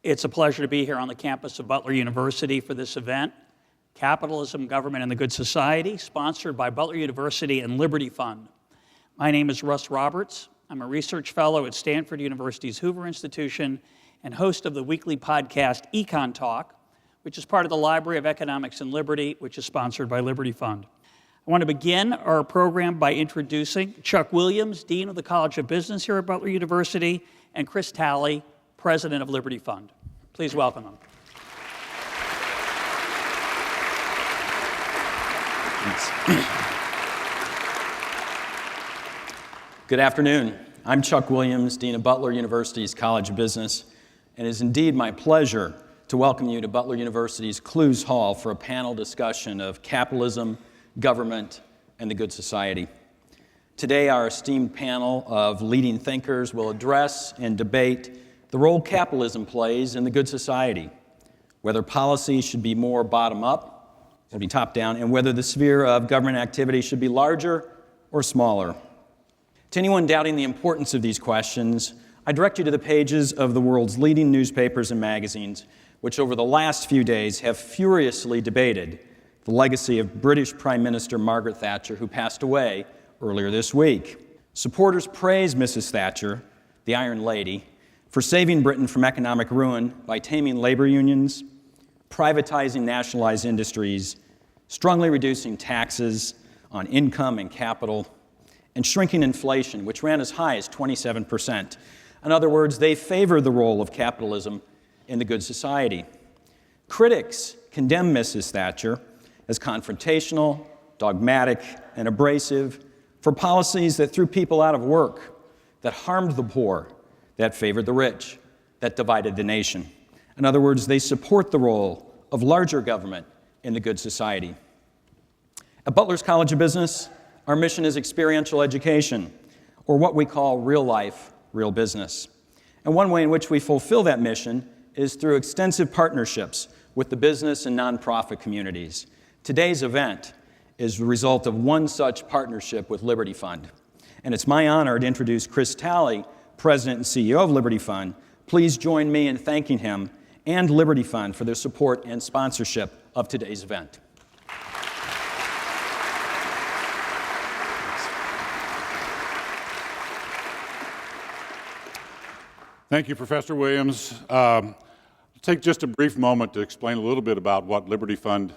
It's a pleasure to be here on the campus of Butler University for this event, Capitalism, Government, and the Good Society, sponsored by Butler University and Liberty Fund. My name is Russ Roberts. I'm a research fellow at Stanford University's Hoover Institution and host of the weekly podcast Econ Talk, which is part of the Library of Economics and Liberty, which is sponsored by Liberty Fund. I want to begin our program by introducing Chuck Williams, Dean of the College of Business here at Butler University, and Chris Talley, President of Liberty Fund. Please welcome them. Good afternoon. I'm Chuck Williams, Dean of Butler University's College of Business, and it is indeed my pleasure to welcome you to Butler University's Clues Hall for a panel discussion of capitalism, government, and the good society. Today, our esteemed panel of leading thinkers will address and debate the role capitalism plays in the good society, whether policy should be more bottom-up or be top-down, and whether the sphere of government activity should be larger or smaller. To anyone doubting the importance of these questions, I direct you to the pages of the world's leading newspapers and magazines, which over the last few days have furiously debated the legacy of British Prime Minister Margaret Thatcher, who passed away earlier this week. Supporters praise Mrs. Thatcher, the Iron Lady, for saving Britain from economic ruin by taming labor unions, privatizing nationalized industries, strongly reducing taxes on income and capital, and shrinking inflation, which ran as high as 27%. In other words, they favor the role of capitalism in the good society. Critics condemn Mrs. Thatcher as confrontational, dogmatic, and abrasive for policies that threw people out of work, that harmed the poor, that favored the rich, that divided the nation. In other words, they support the role of larger government in the good society. At Butler's College of Business, our mission is experiential education, or what we call real life, real business. And one way in which we fulfill that mission is through extensive partnerships with the business and nonprofit communities. Today's event is the result of one such partnership with Liberty Fund. And it's my honor to introduce Chris Talley, President and CEO of Liberty Fund. Please join me in thanking him and Liberty Fund for their support and sponsorship of today's event. Thank you, Professor Williams. I'll take just a brief moment to explain a little bit about what Liberty Fund,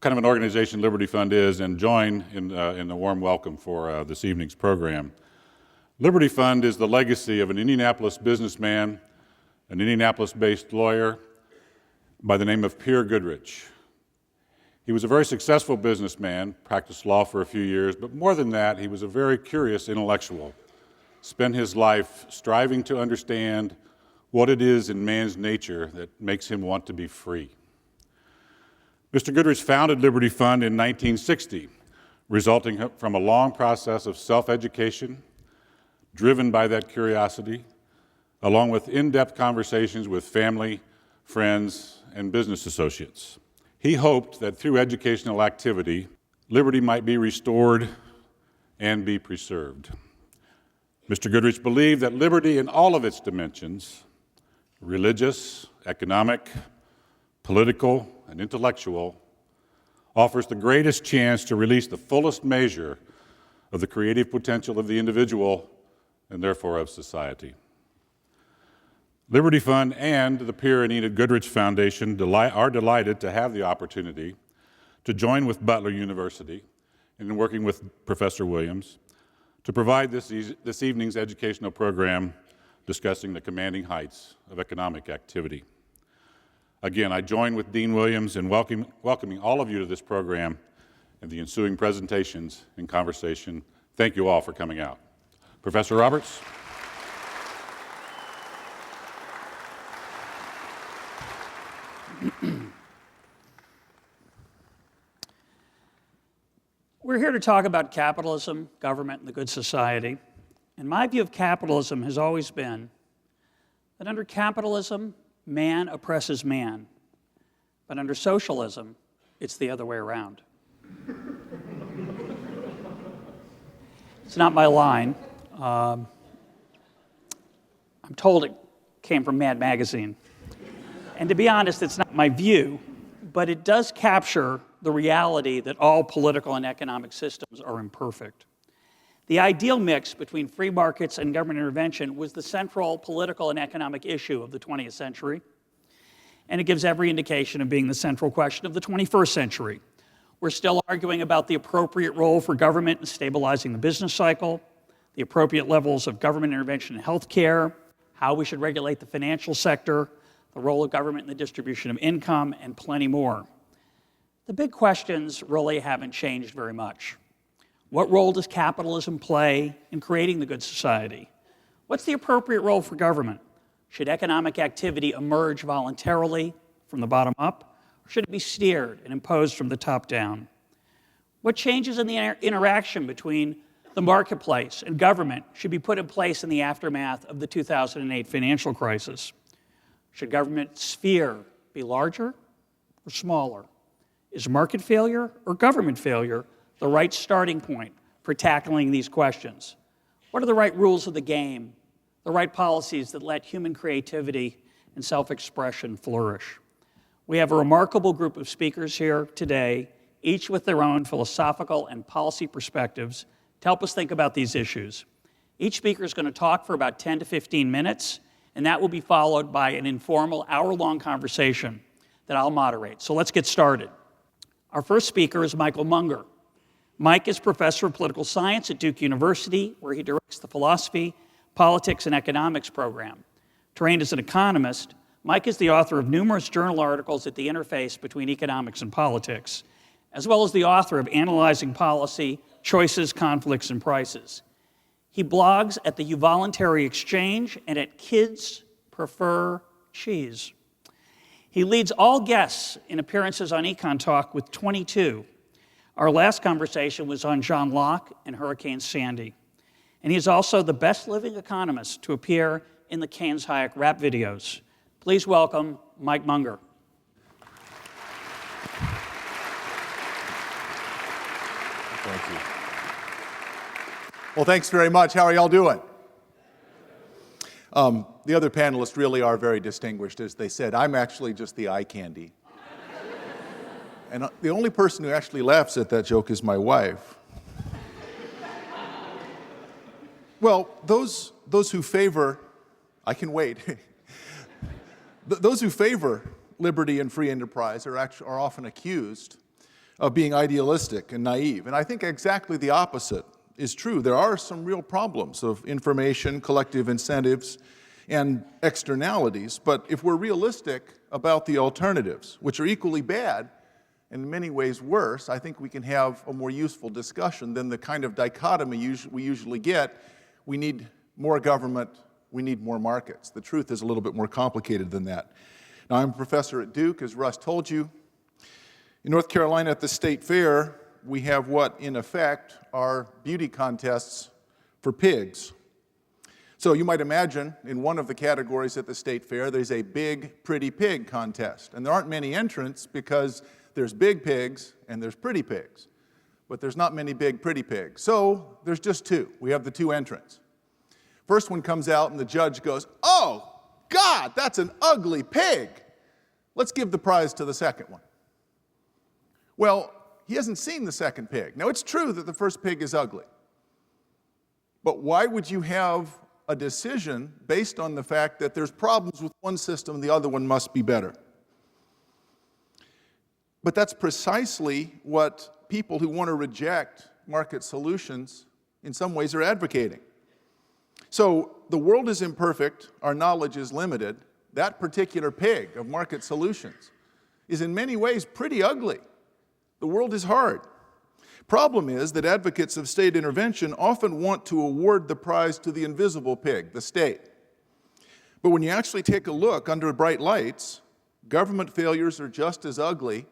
kind of an organization Liberty Fund is, and join in the warm welcome for this evening's program. Liberty Fund is the legacy of an Indianapolis businessman, an Indianapolis-based lawyer by the name of Pierre Goodrich. He was a very successful businessman, practiced law for a few years, but more than that, he was a very curious intellectual. Spent his life striving to understand what it is in man's nature that makes him want to be free. Mr. Goodrich founded Liberty Fund in 1960, resulting from a long process of self-education, driven by that curiosity, along with in-depth conversations with family, friends, and business associates. He hoped that through educational activity, liberty might be restored and be preserved. Mr. Goodrich believed that liberty in all of its dimensions, religious, economic, political, and intellectual, offers the greatest chance to release the fullest measure of the creative potential of the individual and therefore of society. Liberty Fund and the Pierre and Enid Goodrich Foundation are delighted to have the opportunity to join with Butler University in working with Professor Williams to provide this evening's educational program discussing the commanding heights of economic activity. Again, I join with Dean Williams in welcoming all of you to this program and the ensuing presentations and conversation. Thank you all for coming out. Professor Roberts. We're here to talk about capitalism, government, and the good society. And my view of capitalism has always been that under capitalism, man oppresses man. But under socialism, it's the other way around. It's not my line. I'm told it came from Mad Magazine. And to be honest, it's not my view, but it does capture the reality that all political and economic systems are imperfect. The ideal mix between free markets and government intervention was the central political and economic issue of the 20th century, and it gives every indication of being the central question of the 21st century. We're still arguing about the appropriate role for government in stabilizing the business cycle, the appropriate levels of government intervention in healthcare, how we should regulate the financial sector, the role of government in the distribution of income, and plenty more. The big questions really haven't changed very much. What role does capitalism play in creating the good society? What's the appropriate role for government? Should economic activity emerge voluntarily from the bottom up, or should it be steered and imposed from the top down? What changes in the interaction between the marketplace and government should be put in place in the aftermath of the 2008 financial crisis? Should government sphere be larger or smaller? Is market failure or government failure the right starting point for tackling these questions? What are the right rules of the game, the right policies that let human creativity and self-expression flourish? We have a remarkable group of speakers here today, each with their own philosophical and policy perspectives to help us think about these issues. Each speaker is going to talk for about 10 to 15 minutes, and that will be followed by an informal hour-long conversation that I'll moderate. So let's get started. Our first speaker is Michael Munger. Mike is professor of political science at Duke University, where he directs the philosophy, politics, and economics program. Trained as an economist, Mike is the author of numerous journal articles at the interface between economics and politics, as well as the author of Analyzing Policy, Choices, Conflicts, and Prices. He blogs at the Voluntary Exchange and at Kids Prefer Cheese. He leads all guests in appearances on Econ Talk with 22. Our last conversation was on John Locke and Hurricane Sandy. And he is also the best living economist to appear in the Keynes-Hayek rap videos. Please welcome Mike Munger. Thank you. Well, thanks very much. How are y'all doing? The other panelists really are very distinguished, as they said. I'm actually just the eye candy. And the only person who actually laughs at that joke is my wife. Well, those who favor, I can wait. Those who favor liberty and free enterprise are often accused of being idealistic and naive. And I think exactly the opposite is true. There are some real problems of information, collective incentives, and externalities. But if we're realistic about the alternatives, which are equally bad, and in many ways worse, I think we can have a more useful discussion than the kind of dichotomy we usually get. We need more government, we need more markets. The truth is a little bit more complicated than that. Now, I'm a professor at Duke, as Russ told you. In North Carolina at the State Fair, we have what, in effect, are beauty contests for pigs. So you might imagine, in one of the categories at the State Fair, there's a big, pretty pig contest. And there aren't many entrants because there's big pigs and there's pretty pigs. But there's not many big, pretty pigs. So there's just two. We have the two entrants. First one comes out and the judge goes, "Oh, God, that's an ugly pig. Let's give the prize to the second one." Well, he hasn't seen the second pig. Now, it's true that the first pig is ugly. But why would you have a decision based on the fact that there's problems with one system and the other one must be better? But that's precisely what people who want to reject market solutions in some ways are advocating. So the world is imperfect, our knowledge is limited. That particular pig of market solutions is in many ways pretty ugly. The world is hard. Problem is that advocates of state intervention often want to award the prize to the invisible pig, the state. But when you actually take a look under bright lights, government failures are just as ugly,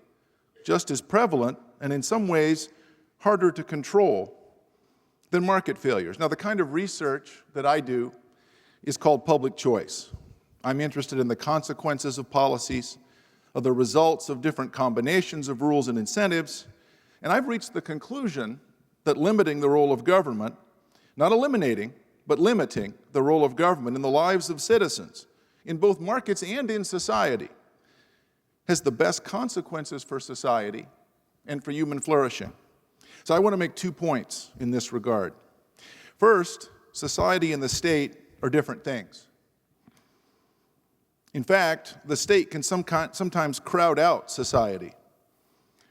just as prevalent, and in some ways harder to control than market failures. Now, the kind of research that I do is called public choice. I'm interested in the consequences of policies, of the results of different combinations of rules and incentives, and I've reached the conclusion that limiting the role of government, not eliminating, but limiting the role of government in the lives of citizens, in both markets and in society, has the best consequences for society and for human flourishing. So I want to make 2 points in this regard. First, society and the state are different things. In fact, the state can sometimes crowd out society.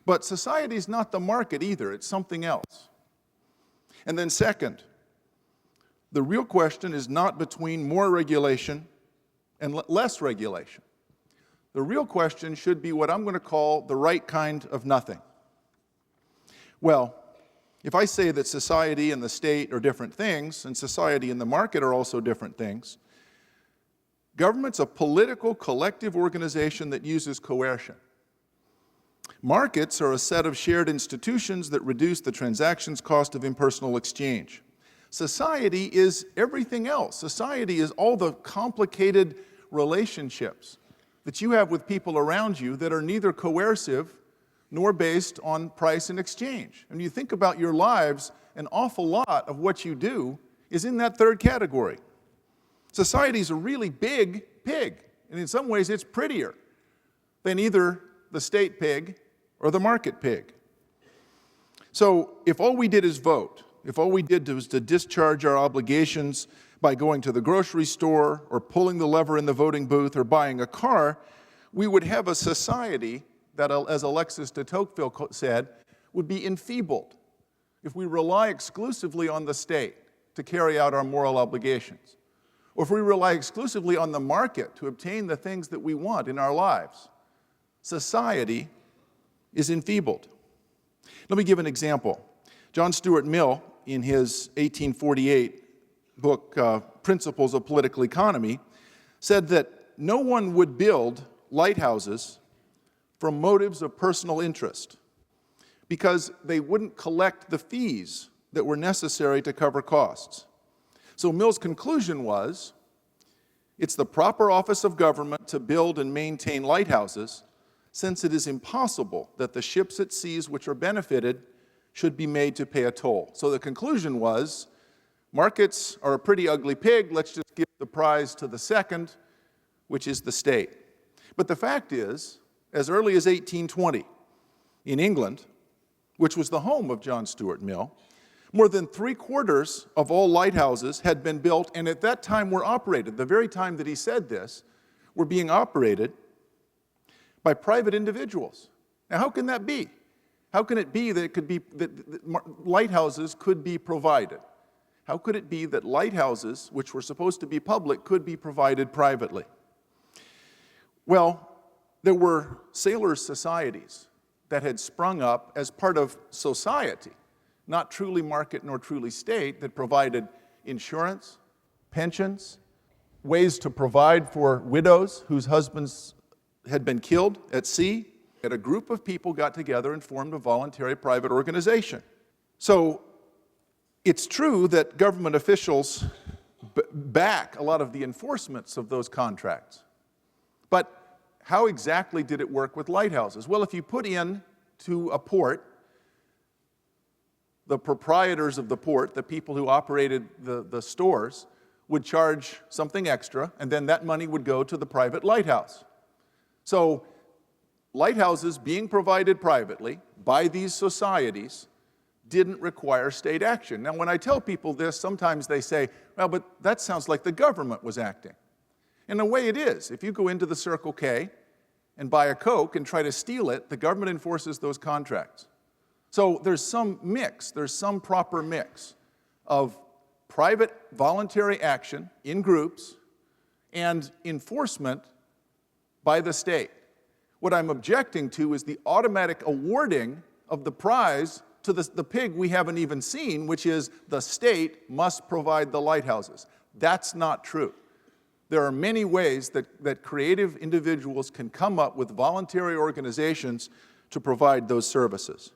But society is not the market either, it's something else. And then second, the real question is not between more regulation and less regulation. The real question should be what I'm going to call the right kind of nothing. Well, if I say that society and the state are different things, and society and the market are also different things, government's a political collective organization that uses coercion. Markets are a set of shared institutions that reduce the transactions cost of impersonal exchange. Society is everything else. Society is all the complicated relationships that you have with people around you that are neither coercive nor based on price and exchange. And you think about your lives, an awful lot of what you do is in that third category. Society is a really big pig, and in some ways it's prettier than either the state pig or the market pig. So if all we did is vote, if all we did was to discharge our obligations by going to the grocery store or pulling the lever in the voting booth or buying a car, we would have a society that, as Alexis de Tocqueville said, would be enfeebled if we rely exclusively on the state to carry out our moral obligations, or if we rely exclusively on the market to obtain the things that we want in our lives. Society is enfeebled. Let me give an example. John Stuart Mill, in his 1848 book, Principles of Political Economy, said that no one would build lighthouses from motives of personal interest because they wouldn't collect the fees that were necessary to cover costs. So Mill's conclusion was, it's the proper office of government to build and maintain lighthouses, since it is impossible that the ships at seas which are benefited should be made to pay a toll. So the conclusion was, markets are a pretty ugly pig, let's just give the prize to the second, which is the state. But the fact is, as early as 1820, in England, which was the home of John Stuart Mill, more than 3/4 of all lighthouses had been built, and at that time were operated, the very time that he said this, were being operated by private individuals. Now, how can that be? How can it be that it could be that lighthouses could be provided? How could it be that lighthouses, which were supposed to be public, could be provided privately? Well, there were sailors' societies that had sprung up as part of society, not truly market nor truly state, that provided insurance, pensions, ways to provide for widows whose husbands had been killed at sea. And a group of people got together and formed a voluntary private organization. So it's true that government officials back a lot of the enforcements of those contracts. But how exactly did it work with lighthouses? Well, if you put in to a port, the proprietors of the port, the people who operated the stores, would charge something extra, and then that money would go to the private lighthouse. So lighthouses being provided privately by these societies didn't require state action. Now, when I tell people this, sometimes they say, well, but that sounds like the government was acting. In a way it is. If you go into the Circle K and buy a Coke and try to steal it, the government enforces those contracts. So there's some mix, there's some proper mix of private voluntary action in groups and enforcement by the state. What I'm objecting to is the automatic awarding of the prize to the pig we haven't even seen, which is the state must provide the lighthouses. That's not true. There are many ways that creative individuals can come up with voluntary organizations to provide those services.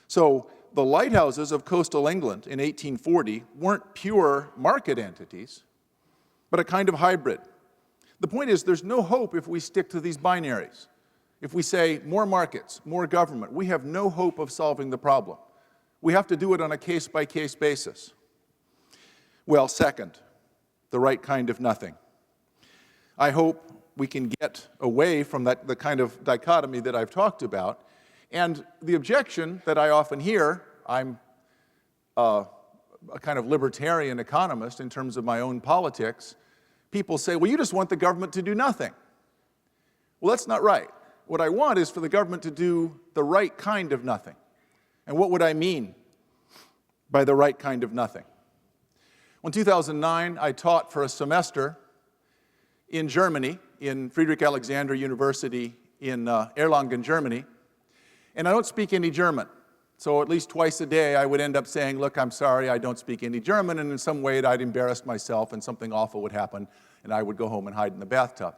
So the lighthouses of coastal England in 1840 weren't pure market entities, but a kind of hybrid. The point is, there's no hope if we stick to these binaries. If we say more markets, more government, we have no hope of solving the problem. We have to do it on a case-by-case basis. Well, second, the right kind of nothing. I hope we can get away from the kind of dichotomy that I've talked about. And the objection that I often hear, I'm a kind of libertarian economist in terms of my own politics, people say, well, you just want the government to do nothing. Well, that's not right. What I want is for the government to do the right kind of nothing. And what would I mean by the right kind of nothing? Well, in 2009, I taught for a semester in Germany, in Friedrich Alexander University in Erlangen, Germany. And I don't speak any German. So at least twice a day, I would end up saying, look, I'm sorry, I don't speak any German. And in some way, I'd embarrassed myself and something awful would happen, and I would go home and hide in the bathtub.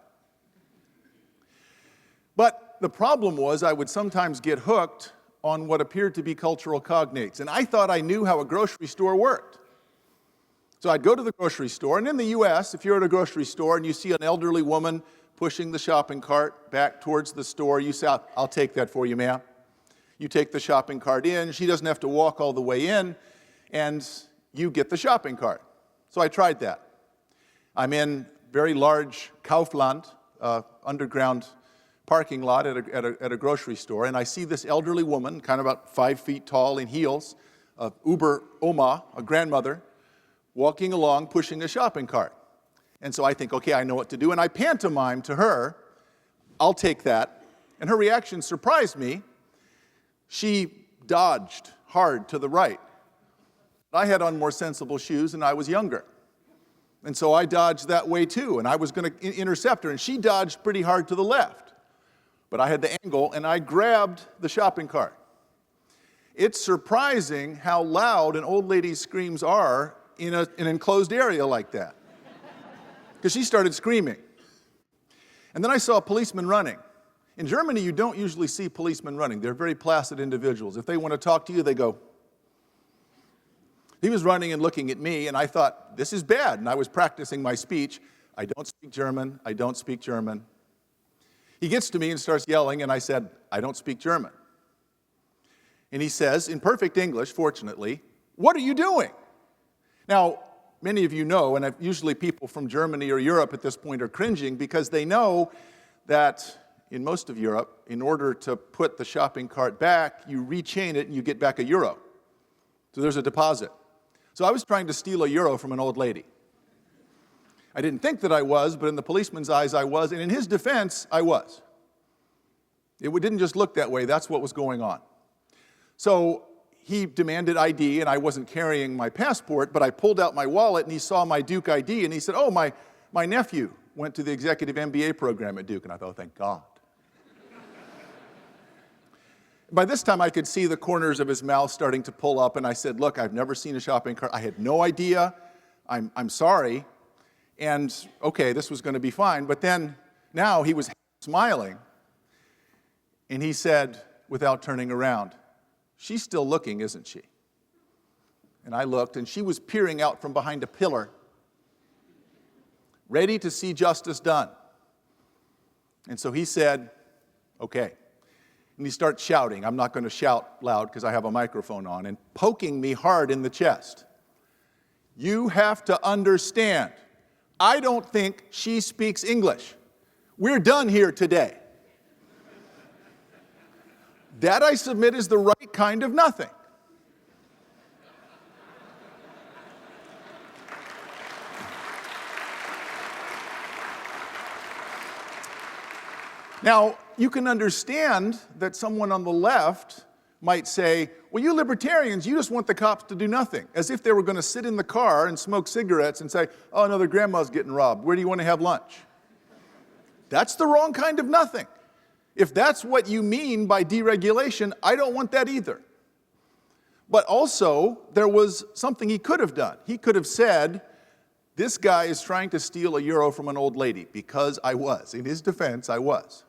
But the problem was I would sometimes get hooked on what appeared to be cultural cognates. And I thought I knew how a grocery store worked. So I'd go to the grocery store, and in the US, if you're at a grocery store and you see an elderly woman pushing the shopping cart back towards the store, you say, I'll take that for you, ma'am. You take the shopping cart in, she doesn't have to walk all the way in, and you get the shopping cart. So I tried that. I'm in very large Kaufland, underground parking lot at a grocery store, and I see this elderly woman, kind of about 5 feet tall in heels, Uber Oma, a grandmother, walking along, pushing a shopping cart. And so I think, okay, I know what to do, and I pantomime to her, I'll take that. And her reaction surprised me. She dodged hard to the right. I had on more sensible shoes, and I was younger. And so I dodged that way too, and I was going to intercept her, and she dodged pretty hard to the left. But I had the angle, and I grabbed the shopping cart. It's surprising how loud an old lady's screams are in an enclosed area like that. Because she started screaming. And then I saw a policeman running. In Germany, you don't usually see policemen running. They're very placid individuals. If they want to talk to you, they go. He was running and looking at me, and I thought, this is bad. And I was practicing my speech. I don't speak German. I don't speak German. He gets to me and starts yelling, and I said, I don't speak German. And he says, in perfect English, fortunately, what are you doing? Now, many of you know, and usually people from Germany or Europe at this point are cringing because they know that in most of Europe, in order to put the shopping cart back, you rechain it and you get back €1. So there's a deposit. So I was trying to steal €1 from an old lady. I didn't think that I was, but in the policeman's eyes I was, and in his defense, I was. It didn't just look that way, that's what was going on. So he demanded ID, and I wasn't carrying my passport, but I pulled out my wallet, and he saw my Duke ID, and he said, oh, my nephew went to the executive MBA program at Duke, and I thought, oh, thank God. By this time, I could see the corners of his mouth starting to pull up, and I said, look, I've never seen a shopping cart. I had no idea. I'm sorry. And, okay, this was going to be fine. But then, now he was smiling, and he said, without turning around, she's still looking, isn't she? And I looked, and she was peering out from behind a pillar, ready to see justice done. And so he said, okay. And he starts shouting. I'm not going to shout loud because I have a microphone on, and poking me hard in the chest. You have to understand, I don't think she speaks English. We're done here today. That, I submit, is the right kind of nothing. Now, you can understand that someone on the left might say, well, you libertarians, you just want the cops to do nothing, as if they were going to sit in the car and smoke cigarettes and say, oh, another grandma's getting robbed. Where do you want to have lunch? That's the wrong kind of nothing. If that's what you mean by deregulation, I don't want that either. But also, there was something he could have done. He could have said, this guy is trying to steal €1 from an old lady, because I was. In his defense, I was.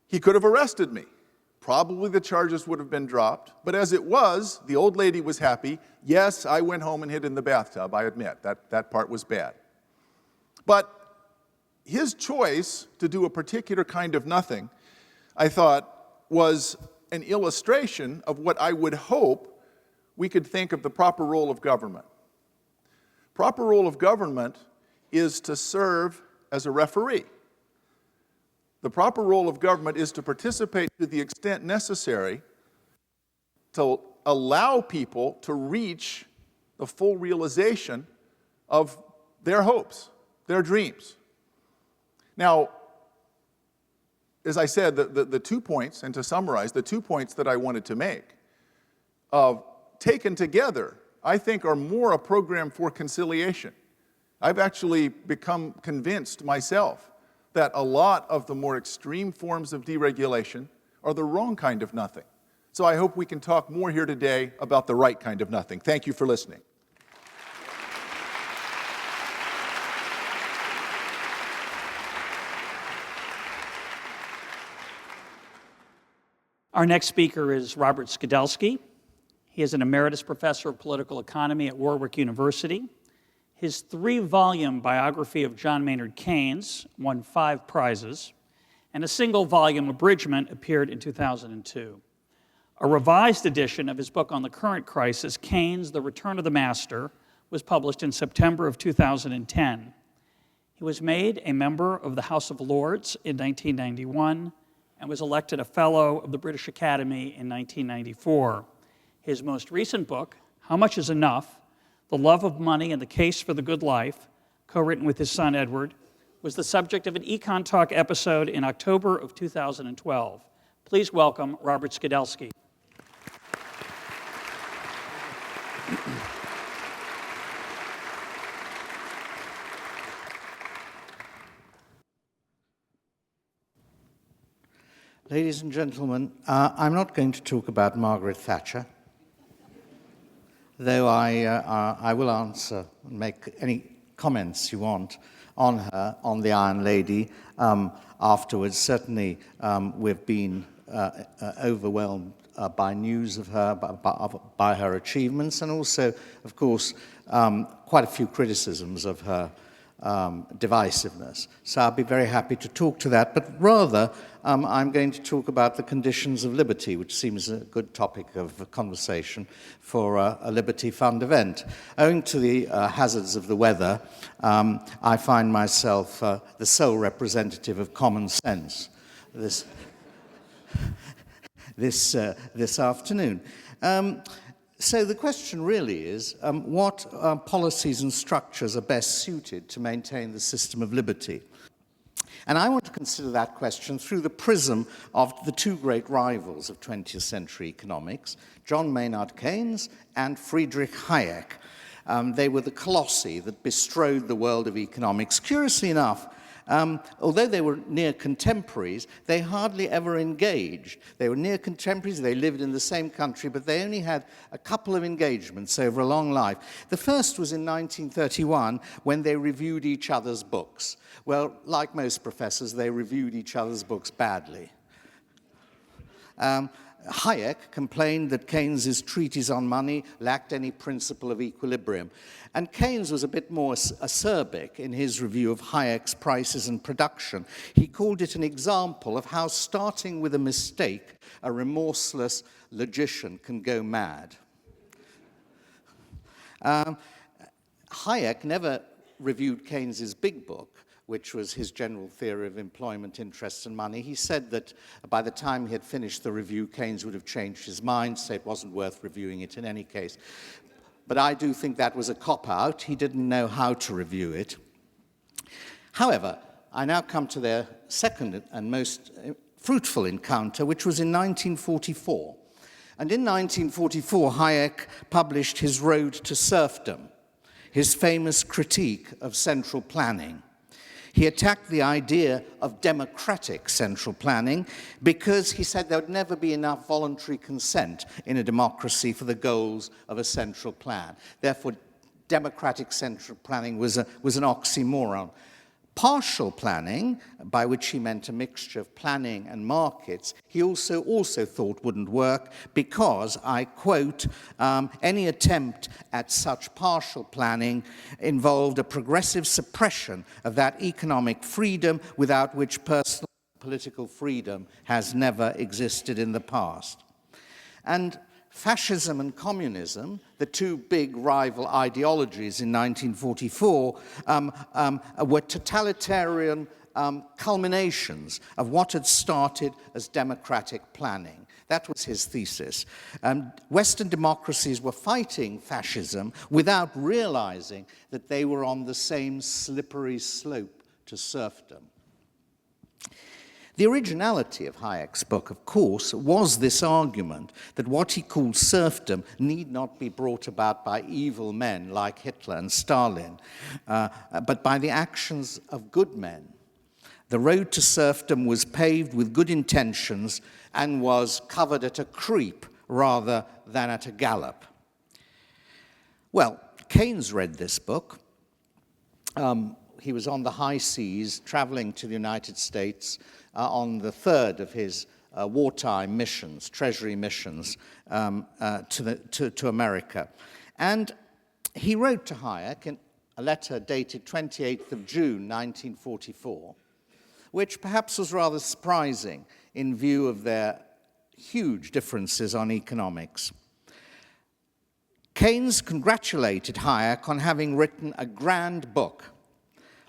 He could have arrested me. Probably the charges would have been dropped. But as it was, the old lady was happy. Yes, I went home and hid in the bathtub, I admit. That part was bad. But his choice to do a particular kind of nothing, I thought, was an illustration of what I would hope we could think of the proper role of government. Proper role of government is to serve as a referee. The proper role of government is to participate to the extent necessary to allow people to reach the full realization of their hopes, their dreams. Now, as I said, the 2 points, and to summarize, the 2 points that I wanted to make, taken together, I think are more a program for conciliation. I've actually become convinced myself that a lot of the more extreme forms of deregulation are the wrong kind of nothing. So I hope we can talk more here today about the right kind of nothing. Thank you for listening. Our next speaker is Robert Skidelsky. He is an Emeritus Professor of Political Economy at Warwick University. His 3-volume biography of John Maynard Keynes won 5 prizes, and a single-volume abridgment appeared in 2002. A revised edition of his book on the current crisis, Keynes, The Return of the Master, was published in September of 2010. He was made a member of the House of Lords in 1991 and was elected a Fellow of the British Academy in 1994. His most recent book, How Much Is Enough? The Love of Money and the Case for the Good Life, co-written with his son Edward, was the subject of an Econ Talk episode in October of 2012. Please welcome Robert Skidelsky. Ladies and gentlemen, I'm not going to talk about Margaret Thatcher, though I will answer and make any comments you want on her, on the Iron Lady, afterwards. Certainly, we've been overwhelmed by news of her, by her achievements, and also, of course, quite a few criticisms of her divisiveness. So I'll be very happy to talk to that, but rather I'm going to talk about the conditions of liberty, which seems a good topic of conversation for a Liberty Fund event. Owing to the hazards of the weather, I find myself the sole representative of common sense this afternoon. So the question really is, what policies and structures are best suited to maintain the system of liberty? And I want to consider that question through the prism of the 2 great rivals of 20th century economics, John Maynard Keynes and Friedrich Hayek. They were the colossi that bestrode the world of economics. Curiously enough, although they were near contemporaries, they hardly ever engaged. They were near contemporaries, they lived in the same country, but they only had a couple of engagements over a long life. The first was in 1931, when they reviewed each other's books. Well, like most professors, they reviewed each other's books badly. Hayek complained that Keynes's treatise on money lacked any principle of equilibrium. And Keynes was a bit more acerbic in his review of Hayek's Prices and Production. He called it an example of how, starting with a mistake, a remorseless logician can go mad. Hayek never reviewed Keynes's big book, which was his general theory of employment, interest, and money. He said that by the time he had finished the review, Keynes would have changed his mind, so it wasn't worth reviewing it in any case. But I do think that was a cop-out. He didn't know how to review it. However, I now come to their second and most fruitful encounter, which was in 1944. And in 1944, Hayek published his Road to Serfdom, his famous critique of central planning. He attacked the idea of democratic central planning because he said there would never be enough voluntary consent in a democracy for the goals of a central plan. Therefore, democratic central planning was an oxymoron. Partial planning, by which he meant a mixture of planning and markets, he also thought wouldn't work because, I quote, any attempt at such partial planning involved a progressive suppression of that economic freedom without which personal and political freedom has never existed in the past. And fascism and communism, the two big rival ideologies in 1944 were totalitarian culminations of what had started as democratic planning. That was his thesis. Western democracies were fighting fascism without realizing that they were on the same slippery slope to serfdom. The originality of Hayek's book, of course, was this argument that what he called serfdom need not be brought about by evil men like Hitler and Stalin, but by the actions of good men. The road to serfdom was paved with good intentions and was covered at a creep rather than at a gallop. Well, Keynes read this book. He was on the high seas, traveling to the United States on the third of his wartime missions, treasury missions, to America. And he wrote to Hayek in a letter dated 28th of June, 1944, which perhaps was rather surprising in view of their huge differences on economics. Keynes congratulated Hayek on having written a grand book.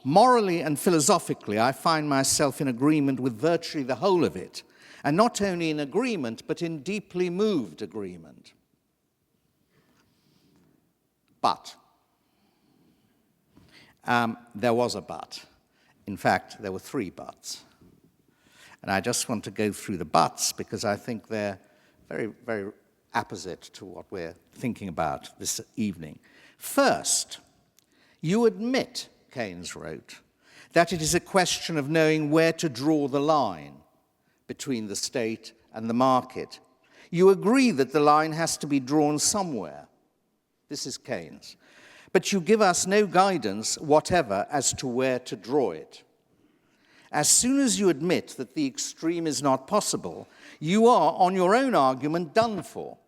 Morally and philosophically, I find myself in agreement with virtually the whole of it, and not only in agreement, but in deeply moved agreement. But, there was a but. In fact, there were 3 buts. And I just want to go through the buts because I think they're very, very apposite to what we're thinking about this evening. First, you admit, Keynes wrote, that it is a question of knowing where to draw the line between the state and the market. You agree that the line has to be drawn somewhere. This is Keynes. But you give us no guidance whatever as to where to draw it. As soon as you admit that the extreme is not possible, you are, on your own argument, done for.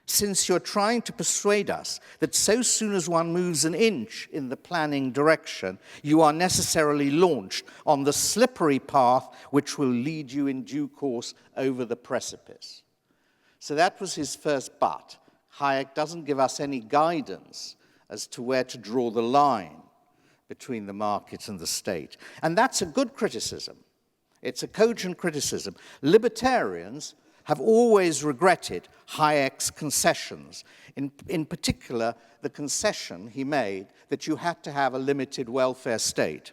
Since you're trying to persuade us that so soon as one moves an inch in the planning direction, you are necessarily launched on the slippery path which will lead you in due course over the precipice. So that was his first but. Hayek doesn't give us any guidance as to where to draw the line between the market and the state. And that's a good criticism. It's a cogent criticism. Libertarians have always regretted Hayek's concessions, in particular the concession he made that you had to have a limited welfare state.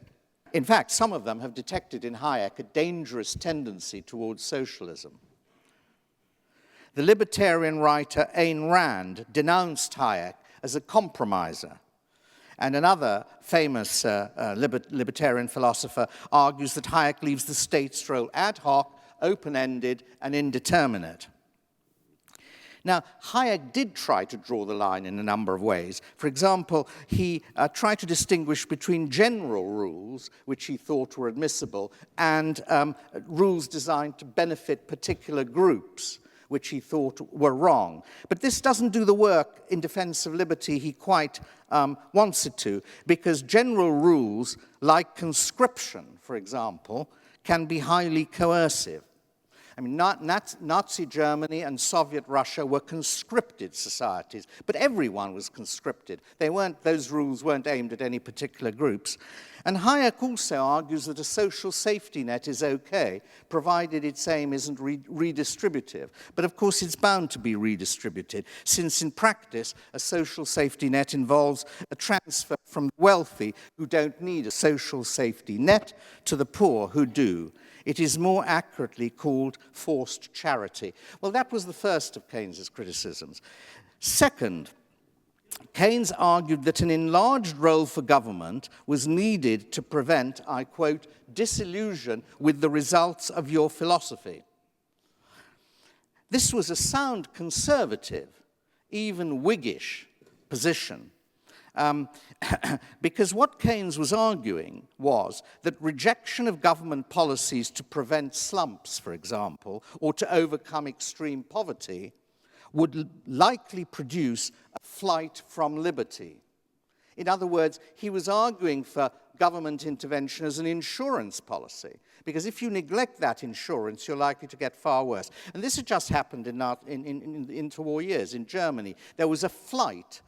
In fact, some of them have detected in Hayek a dangerous tendency towards socialism. The libertarian writer Ayn Rand denounced Hayek as a compromiser. And another famous libertarian philosopher argues that Hayek leaves the state's role ad hoc, open-ended, and indeterminate. Now, Hayek did try to draw the line in a number of ways. For example, he tried to distinguish between general rules, which he thought were admissible, and rules designed to benefit particular groups, which he thought were wrong. But this doesn't do the work in defense of liberty he quite wants it to, because general rules, like conscription, for example, can be highly coercive. I mean, Nazi Germany and Soviet Russia were conscripted societies, but everyone was conscripted. Those rules weren't aimed at any particular groups. And Hayek also argues that a social safety net is okay, provided its aim isn't redistributive. But of course, it's bound to be redistributed, since in practice, a social safety net involves a transfer from the wealthy who don't need a social safety net to the poor who do. It is more accurately called forced charity. Well, that was the first of Keynes's criticisms. Second, Keynes argued that an enlarged role for government was needed to prevent, I quote, disillusion with the results of your philosophy. This was a sound conservative, even Whiggish position. Because what Keynes was arguing was that rejection of government policies to prevent slumps, for example, or to overcome extreme poverty, would likely produce a flight from liberty. In other words, he was arguing for government intervention as an insurance policy, because if you neglect that insurance, you're likely to get far worse. And this had just happened in interwar years. In Germany, there was a flight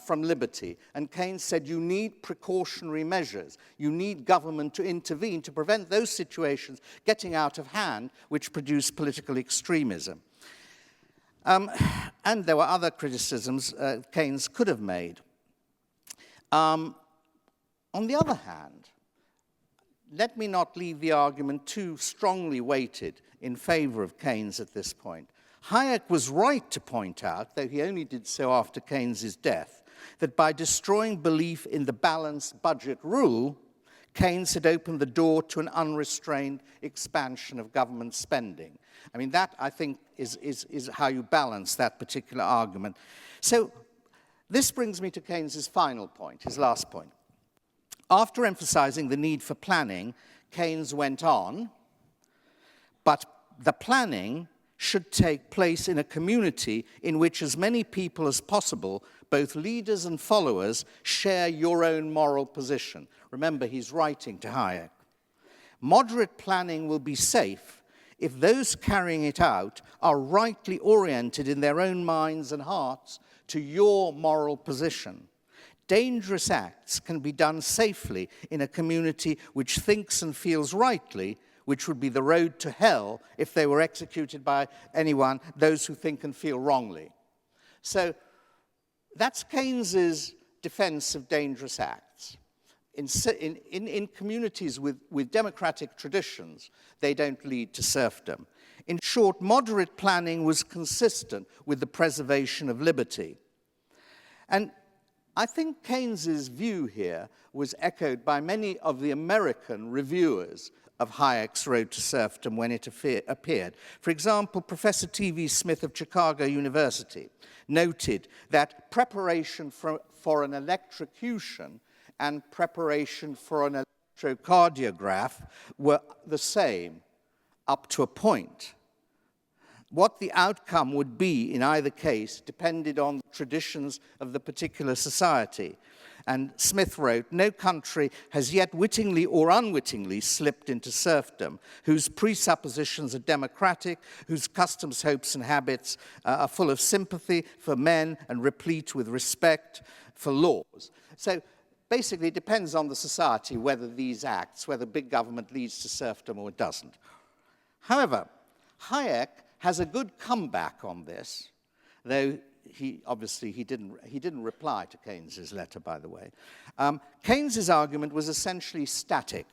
from liberty, and Keynes said you need precautionary measures. You need government to intervene to prevent those situations getting out of hand which produce political extremism. And there were other criticisms Keynes could have made. On the other hand, let me not leave the argument too strongly weighted in favor of Keynes at this point. Hayek was right to point out, though he only did so after Keynes's death, that by destroying belief in the balanced budget rule, Keynes had opened the door to an unrestrained expansion of government spending. I mean, that, I think, is how you balance that particular argument. So this brings me to Keynes's final point, his last point. After emphasizing the need for planning, Keynes went on, but the planning should take place in a community in which as many people as possible, both leaders and followers, share your own moral position. Remember, he's writing to Hayek. Moderate planning will be safe if those carrying it out are rightly oriented in their own minds and hearts to your moral position. Dangerous acts can be done safely in a community which thinks and feels rightly, which would be the road to hell if they were executed by anyone, those who think and feel wrongly. So that's Keynes's defense of dangerous acts. In communities with democratic traditions, they don't lead to serfdom. In short, moderate planning was consistent with the preservation of liberty. And I think Keynes's view here was echoed by many of the American reviewers of Hayek's Road to Serfdom when it appeared. For example, Professor T.V. Smith of Chicago University noted that preparation for an electrocution and preparation for an electrocardiograph were the same up to a point. What the outcome would be in either case depended on the traditions of the particular society. And Smith wrote, "No country has yet wittingly or unwittingly slipped into serfdom, whose presuppositions are democratic, whose customs, hopes, and habits are full of sympathy for men and replete with respect for laws." So basically, it depends on the society whether these acts, whether big government leads to serfdom or it doesn't. However, Hayek has a good comeback on this, though he didn't reply to Keynes's letter, by the way. Keynes's argument was essentially static.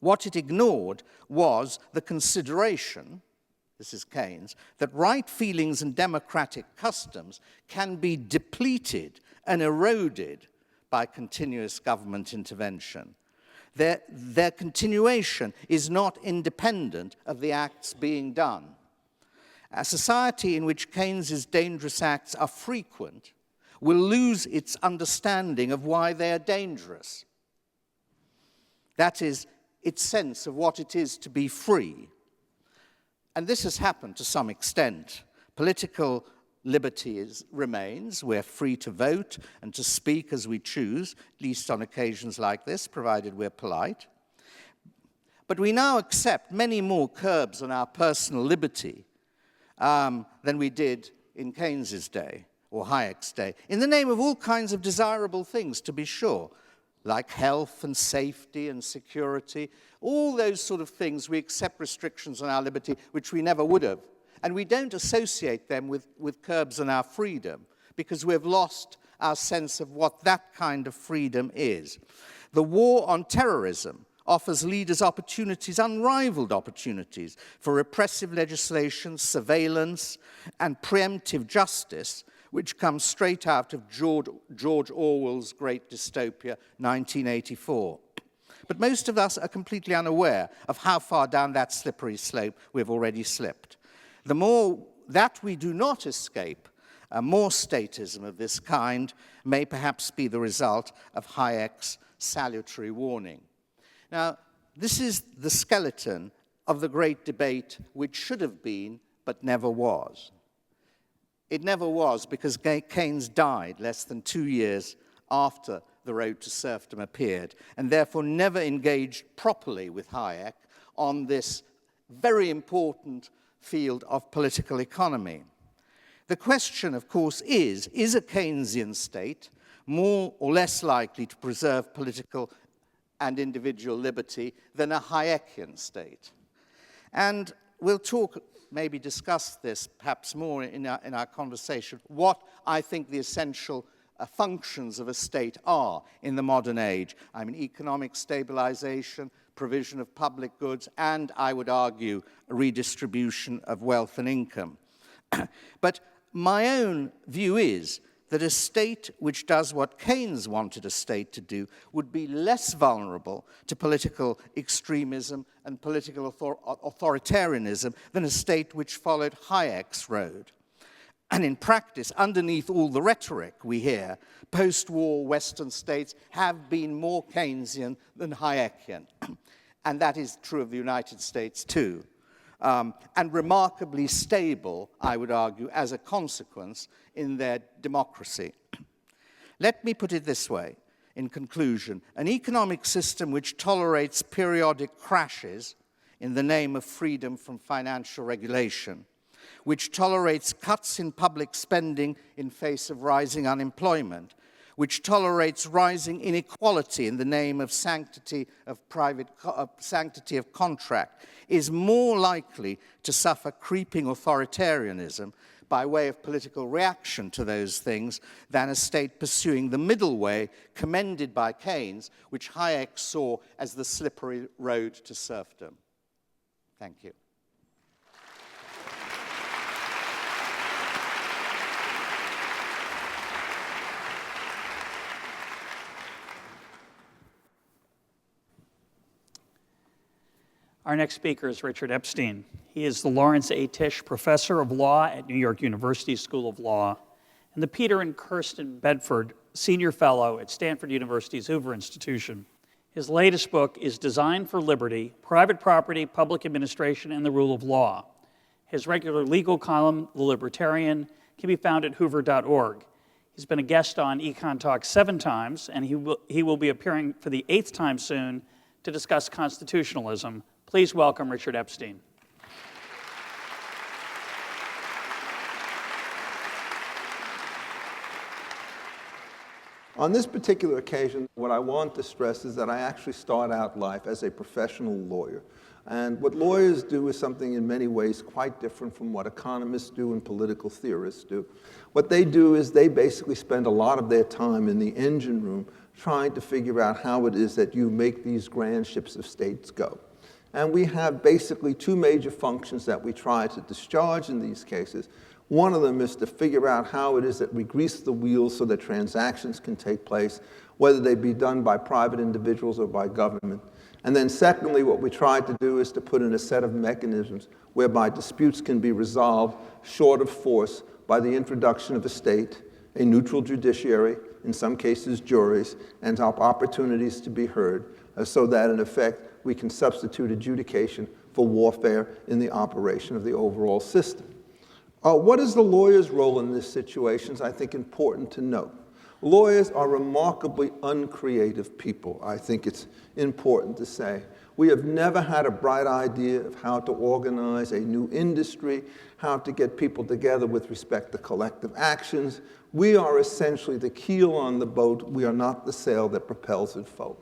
What it ignored was the consideration, this is Keynes, that right feelings and democratic customs can be depleted and eroded by continuous government intervention. Their continuation is not independent of the acts being done. A society in which Keynes's dangerous acts are frequent will lose its understanding of why they are dangerous. That is, its sense of what it is to be free. And this has happened to some extent. Political liberty remains. We're free to vote and to speak as we choose, at least on occasions like this, provided we're polite. But we now accept many more curbs on our personal liberty than we did in Keynes's day or Hayek's day, in the name of all kinds of desirable things, to be sure, like health and safety and security. All those sort of things, we accept restrictions on our liberty, which we never would have. And we don't associate them with curbs on our freedom, because we've lost our sense of what that kind of freedom is. The war on terrorism offers leaders opportunities, unrivaled opportunities, for repressive legislation, surveillance, and preemptive justice, which comes straight out of George Orwell's great dystopia, 1984. But most of us are completely unaware of how far down that slippery slope we've already slipped. The more that we do not escape, more statism of this kind may perhaps be the result of Hayek's salutary warning. Now, this is the skeleton of the great debate which should have been, but never was. It never was because Keynes died less than 2 years after The Road to Serfdom appeared, and therefore never engaged properly with Hayek on this very important field of political economy. The question, of course, is a Keynesian state more or less likely to preserve political and individual liberty than a Hayekian state? And we'll talk, maybe discuss this perhaps more in our conversation, what I think the essential functions of a state are in the modern age. I mean, economic stabilization, provision of public goods, and I would argue a redistribution of wealth and income. But my own view is that a state which does what Keynes wanted a state to do would be less vulnerable to political extremism and political authoritarianism than a state which followed Hayek's road. And in practice, underneath all the rhetoric we hear, post-war Western states have been more Keynesian than Hayekian. And that is true of the United States too. And remarkably stable, I would argue, as a consequence in their democracy. Let me put it this way, in conclusion. An economic system which tolerates periodic crashes in the name of freedom from financial regulation, which tolerates cuts in public spending in face of rising unemployment, which tolerates rising inequality in the name of sanctity of sanctity of contract, is more likely to suffer creeping authoritarianism by way of political reaction to those things than a state pursuing the middle way commended by Keynes, which Hayek saw as the slippery road to serfdom. Thank you. Our next speaker is Richard Epstein. He is the Lawrence A. Tisch Professor of Law at New York University School of Law and the Peter and Kirsten Bedford Senior Fellow at Stanford University's Hoover Institution. His latest book is Design for Liberty, Private Property, Public Administration, and the Rule of Law. His regular legal column, The Libertarian, can be found at hoover.org. He's been a guest on Econ Talk 7 times, and he will be appearing for the 8th time soon to discuss constitutionalism. Please welcome Richard Epstein. On this particular occasion, what I want to stress is that I actually start out life as a professional lawyer. And what lawyers do is something in many ways quite different from what economists do and political theorists do. What they do is they basically spend a lot of their time in the engine room trying to figure out how it is that you make these grand ships of states go. And we have basically 2 major functions that we try to discharge in these cases. One of them is to figure out how it is that we grease the wheels so that transactions can take place, whether they be done by private individuals or by government. And then secondly, what we try to do is to put in a set of mechanisms whereby disputes can be resolved short of force by the introduction of a state, a neutral judiciary, in some cases juries, and opportunities to be heard, so that in effect we can substitute adjudication for warfare in the operation of the overall system. What is the lawyer's role in this situation is, I think, important to note. Lawyers are remarkably uncreative people, I think it's important to say. We have never had a bright idea of how to organize a new industry, how to get people together with respect to collective actions. We are essentially the keel on the boat. We are not the sail that propels it forward.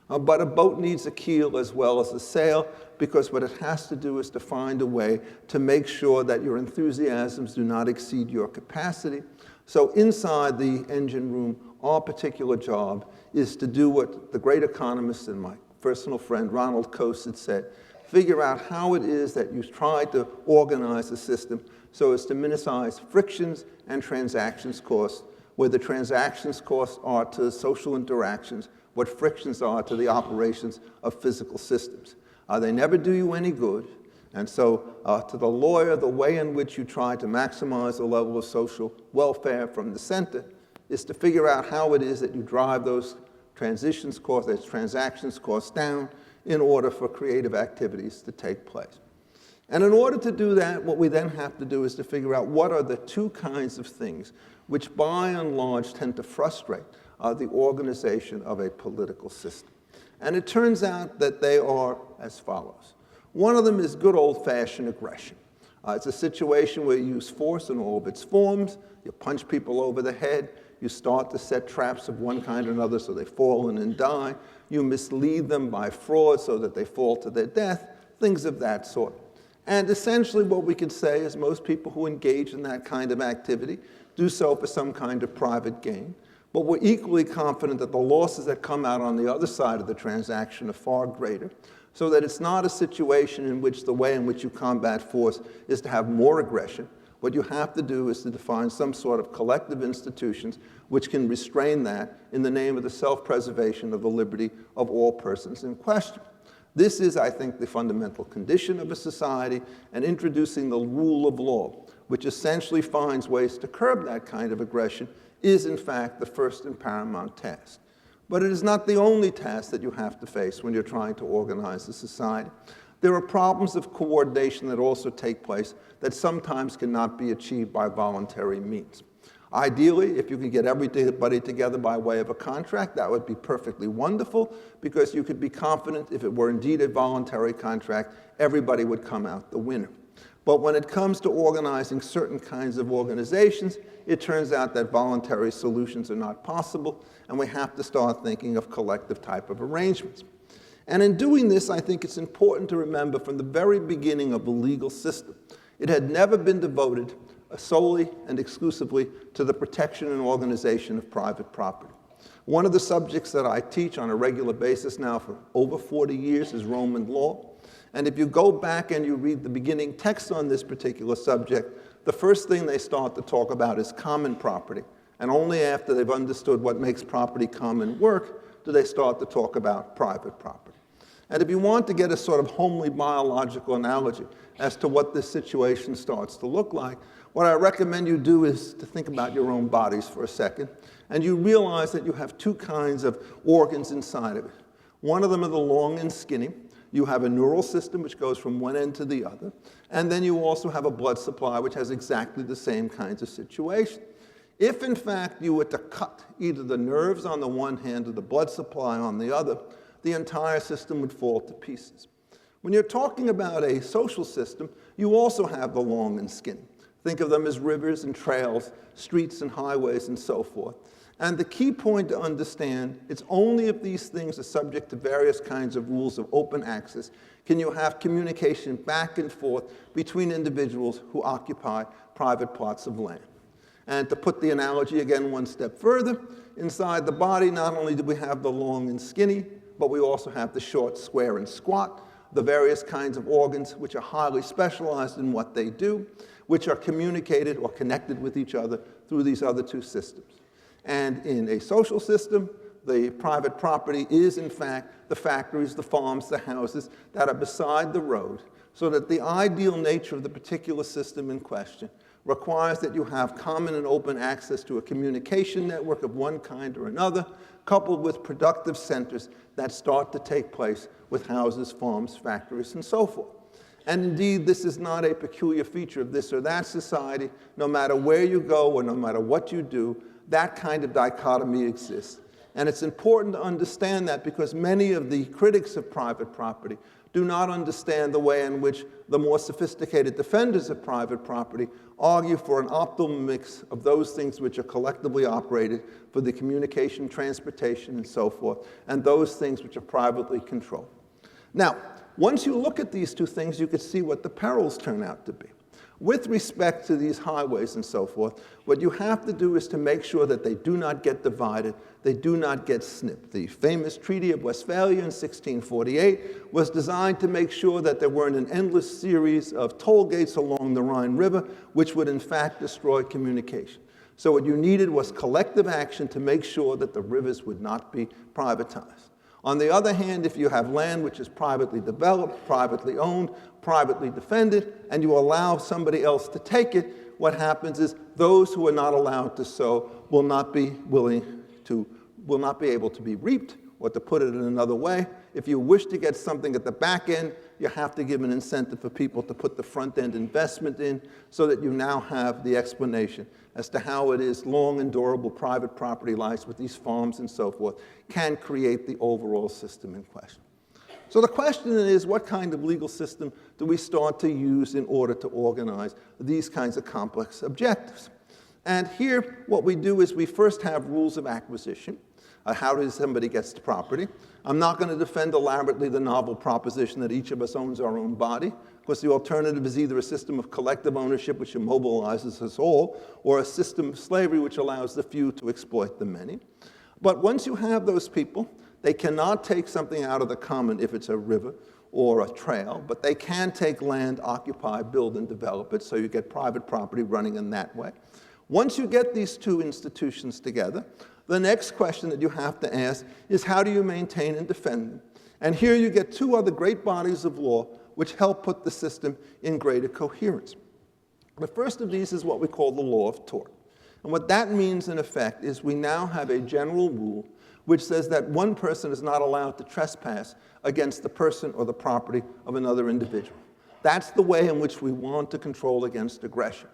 But a boat needs a keel as well as a sail, because what it has to do is to find a way to make sure that your enthusiasms do not exceed your capacity. So inside the engine room, our particular job is to do what the great economist and my personal friend Ronald Coase had said, figure out how it is that you try to organize the system so as to minimize frictions and transactions costs, where the transactions costs are to social interactions, what frictions are to the operations of physical systems. They never do you any good. And so to the lawyer, the way in which you try to maximize the level of social welfare from the center is to figure out how it is that you drive those transactions costs down in order for creative activities to take place. And in order to do that, what we then have to do is to figure out what are the 2 kinds of things which by and large tend to frustrate the organization of a political system. And it turns out that they are as follows. One of them is good old-fashioned aggression. It's a situation where you use force in all of its forms. You punch people over the head. You start to set traps of one kind or another so they fall in and die. You mislead them by fraud so that they fall to their death, things of that sort. And essentially what we could say is most people who engage in that kind of activity do so for some kind of private gain. But we're equally confident that the losses that come out on the other side of the transaction are far greater, so that it's not a situation in which the way in which you combat force is to have more aggression. What you have to do is to define some sort of collective institutions which can restrain that in the name of the self-preservation of the liberty of all persons in question. This is, I think, the fundamental condition of a society, and introducing the rule of law, which essentially finds ways to curb that kind of aggression, is in fact the first and paramount task. But it is not the only task that you have to face when you're trying to organize a society. There are problems of coordination that also take place that sometimes cannot be achieved by voluntary means. Ideally, if you could get everybody together by way of a contract, that would be perfectly wonderful, because you could be confident if it were indeed a voluntary contract, everybody would come out the winner. But when it comes to organizing certain kinds of organizations, it turns out that voluntary solutions are not possible, and we have to start thinking of collective type of arrangements. And in doing this, I think it's important to remember from the very beginning of the legal system, it had never been devoted solely and exclusively to the protection and organization of private property. One of the subjects that I teach on a regular basis now for over 40 years is Roman law. And if you go back and you read the beginning text on this particular subject, the first thing they start to talk about is common property. And only after they've understood what makes property common work do they start to talk about private property. And if you want to get a sort of homely biological analogy as to what this situation starts to look like, what I recommend you do is to think about your own bodies for a second, and you realize that you have two kinds of organs inside of it. One of them are the long and skinny. You have a neural system which goes from one end to the other, and then you also have a blood supply which has exactly the same kinds of situation. If in fact you were to cut either the nerves on the one hand or the blood supply on the other, the entire system would fall to pieces. When you're talking about a social system, you also have the long and skinny. Think of them as rivers and trails, streets and highways and so forth. And the key point to understand, it's only if these things are subject to various kinds of rules of open access can you have communication back and forth between individuals who occupy private plots of land. And to put the analogy again one step further, inside the body not only do we have the long and skinny, but we also have the short, square, and squat, the various kinds of organs which are highly specialized in what they do, which are communicated or connected with each other through these other two systems. And in a social system, the private property is, in fact, the factories, the farms, the houses that are beside the road, so that the ideal nature of the particular system in question requires that you have common and open access to a communication network of one kind or another, coupled with productive centers that start to take place with houses, farms, factories, and so forth. And indeed, this is not a peculiar feature of this or that society. No matter where you go or no matter what you do, that kind of dichotomy exists. And it's important to understand that because many of the critics of private property do not understand the way in which the more sophisticated defenders of private property argue for an optimal mix of those things which are collectively operated for the communication, transportation, and so forth, and those things which are privately controlled. Now, once you look at these two things, you can see what the perils turn out to be. With respect to these highways and so forth, what you have to do is to make sure that they do not get divided, they do not get snipped. The famous Treaty of Westphalia in 1648 was designed to make sure that there weren't an endless series of toll gates along the Rhine River, which would in fact destroy communication. So what you needed was collective action to make sure that the rivers would not be privatized. On the other hand, if you have land which is privately developed, privately owned, privately defended, and you allow somebody else to take it, what happens is those who are not allowed to sow will not be able to be reaped Or to put it in another way, if you wish to get something at the back end, you have to give an incentive for people to put the front end investment in so that you now have the explanation as to how it is long and durable private property rights with these farms and so forth can create the overall system in question. So the question is, what kind of legal system do we start to use in order to organize these kinds of complex objectives? And here, what we do is we first have rules of acquisition. How does somebody get the property? I'm not going to defend elaborately the novel proposition that each of us owns our own body, because the alternative is either a system of collective ownership which immobilizes us all, or a system of slavery which allows the few to exploit the many. But once you have those people, they cannot take something out of the common if it's a river or a trail, but they can take land, occupy, build, and develop it, so you get private property running in that way. Once you get these two institutions together, the next question that you have to ask is, how do you maintain and defend them? And here you get two other great bodies of law which help put the system in greater coherence. The first of these is what we call the law of tort. And what that means, in effect, is we now have a general rule which says that one person is not allowed to trespass against the person or the property of another individual. That's the way in which we want to control against aggression.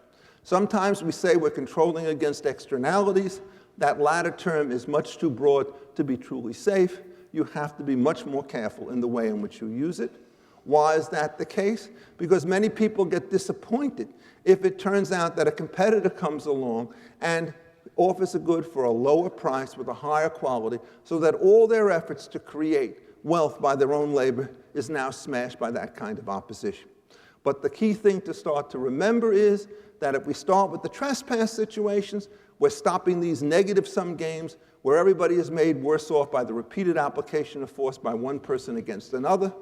Sometimes we say we're controlling against externalities. That latter term is much too broad to be truly safe. You have to be much more careful in the way in which you use it. Why is that the case? Because many people get disappointed if it turns out that a competitor comes along and offers a good for a lower price with a higher quality, so that all their efforts to create wealth by their own labor is now smashed by that kind of opposition. But the key thing to start to remember is that if we start with the trespass situations, we're stopping these negative-sum games where everybody is made worse off by the repeated application of force by one person against another.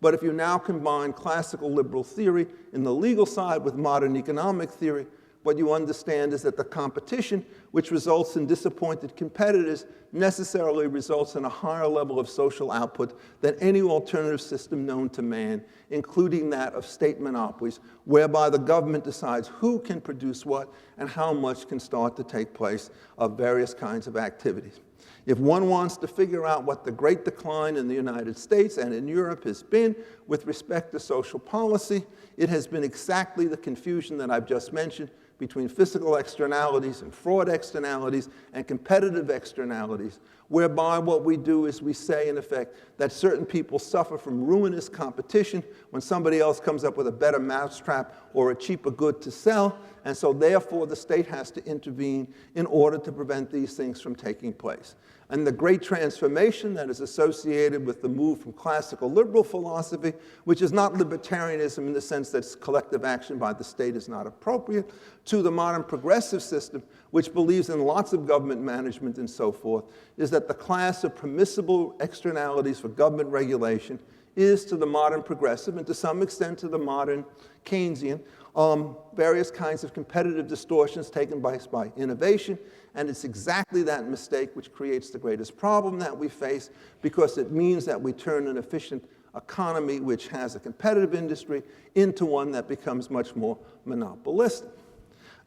But if you now combine classical liberal theory in the legal side with modern economic theory, what you understand is that the competition, which results in disappointed competitors, necessarily results in a higher level of social output than any alternative system known to man, including that of state monopolies, whereby the government decides who can produce what and how much can start to take place of various kinds of activities. If one wants to figure out what the great decline in the United States and in Europe has been with respect to social policy, it has been exactly the confusion that I've just mentioned between physical externalities and fraud externalities and competitive externalities, whereby what we do is we say, in effect, that certain people suffer from ruinous competition when somebody else comes up with a better mousetrap or a cheaper good to sell, and so therefore the state has to intervene in order to prevent these things from taking place. And the great transformation that is associated with the move from classical liberal philosophy, which is not libertarianism in the sense that collective action by the state is not appropriate, to the modern progressive system, which believes in lots of government management and so forth, is that the class of permissible externalities for government regulation is, to the modern progressive and to some extent to the modern Keynesian, various kinds of competitive distortions taken by innovation. And it's exactly that mistake which creates the greatest problem that we face, because it means that we turn an efficient economy which has a competitive industry into one that becomes much more monopolistic.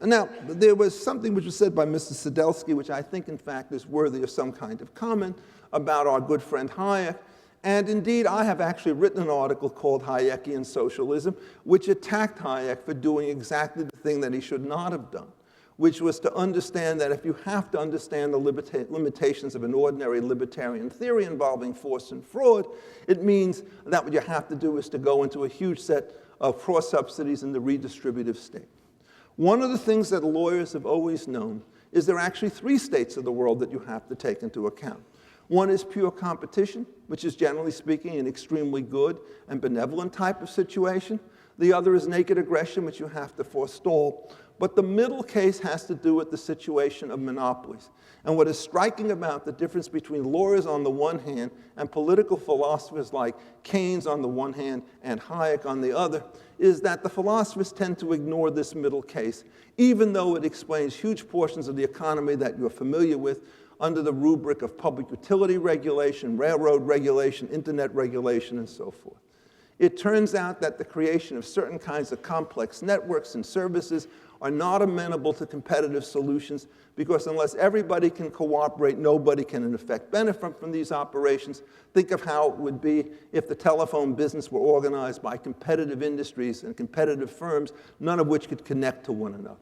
And now, there was something which was said by Mr. Skidelsky, which I think, in fact, is worthy of some kind of comment about our good friend Hayek. And indeed, I have actually written an article called Hayekian Socialism, which attacked Hayek for doing exactly the thing that he should not have done, which was to understand that if you have to understand the limitations of an ordinary libertarian theory involving force and fraud, it means that what you have to do is to go into a huge set of cross-subsidies in the redistributive state. One of the things that lawyers have always known is there are actually three states of the world that you have to take into account. One is pure competition, which is generally speaking an extremely good and benevolent type of situation. The other is naked aggression, which you have to forestall. But the middle case has to do with the situation of monopolies. And what is striking about the difference between lawyers on the one hand and political philosophers like Keynes on the one hand and Hayek on the other is that the philosophers tend to ignore this middle case, even though it explains huge portions of the economy that you're familiar with under the rubric of public utility regulation, railroad regulation, internet regulation, and so forth. it turns out that the creation of certain kinds of complex networks and services are not amenable to competitive solutions, because unless everybody can cooperate, nobody can in effect benefit from these operations. Think of how it would be if the telephone business were organized by competitive industries and competitive firms, none of which could connect to one another.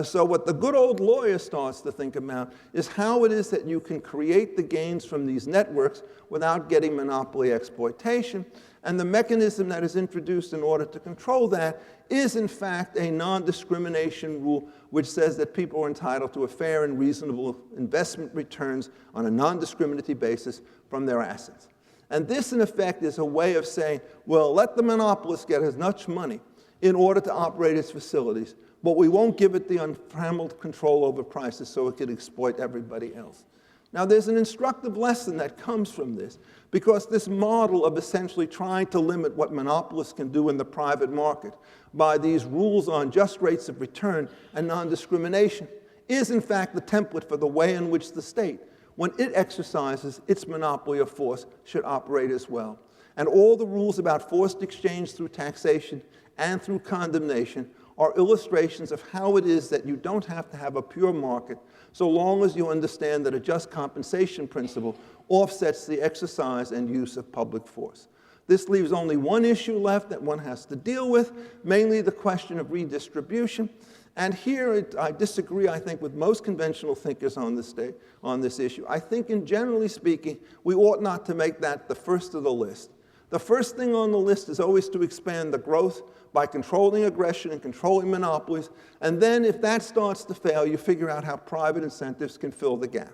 So what the good old lawyer starts to think about is how it is that you can create the gains from these networks without getting monopoly exploitation. And the mechanism that is introduced in order to control that is, in fact, a non-discrimination rule which says that people are entitled to a fair and reasonable investment returns on a non-discriminatory basis from their assets. And this, in effect, is a way of saying, well, let the monopolist get as much money in order to operate its facilities, but we won't give it the untrammeled control over prices so it can exploit everybody else. Now, there's an instructive lesson that comes from this, because this model of essentially trying to limit what monopolists can do in the private market by these rules on just rates of return and non-discrimination is, in fact, the template for the way in which the state, when it exercises its monopoly of force, should operate as well. And all the rules about forced exchange through taxation and through condemnation are illustrations of how it is that you don't have to have a pure market so long as you understand that a just compensation principle offsets the exercise and use of public force. This leaves only one issue left that one has to deal with, mainly the question of redistribution. And here I disagree, I think, with most conventional thinkers on this issue. I think, in generally speaking, we ought not to make that the first of the list. The first thing on the list is always to expand the growth by controlling aggression and controlling monopolies. And then if that starts to fail, you figure out how private incentives can fill the gap.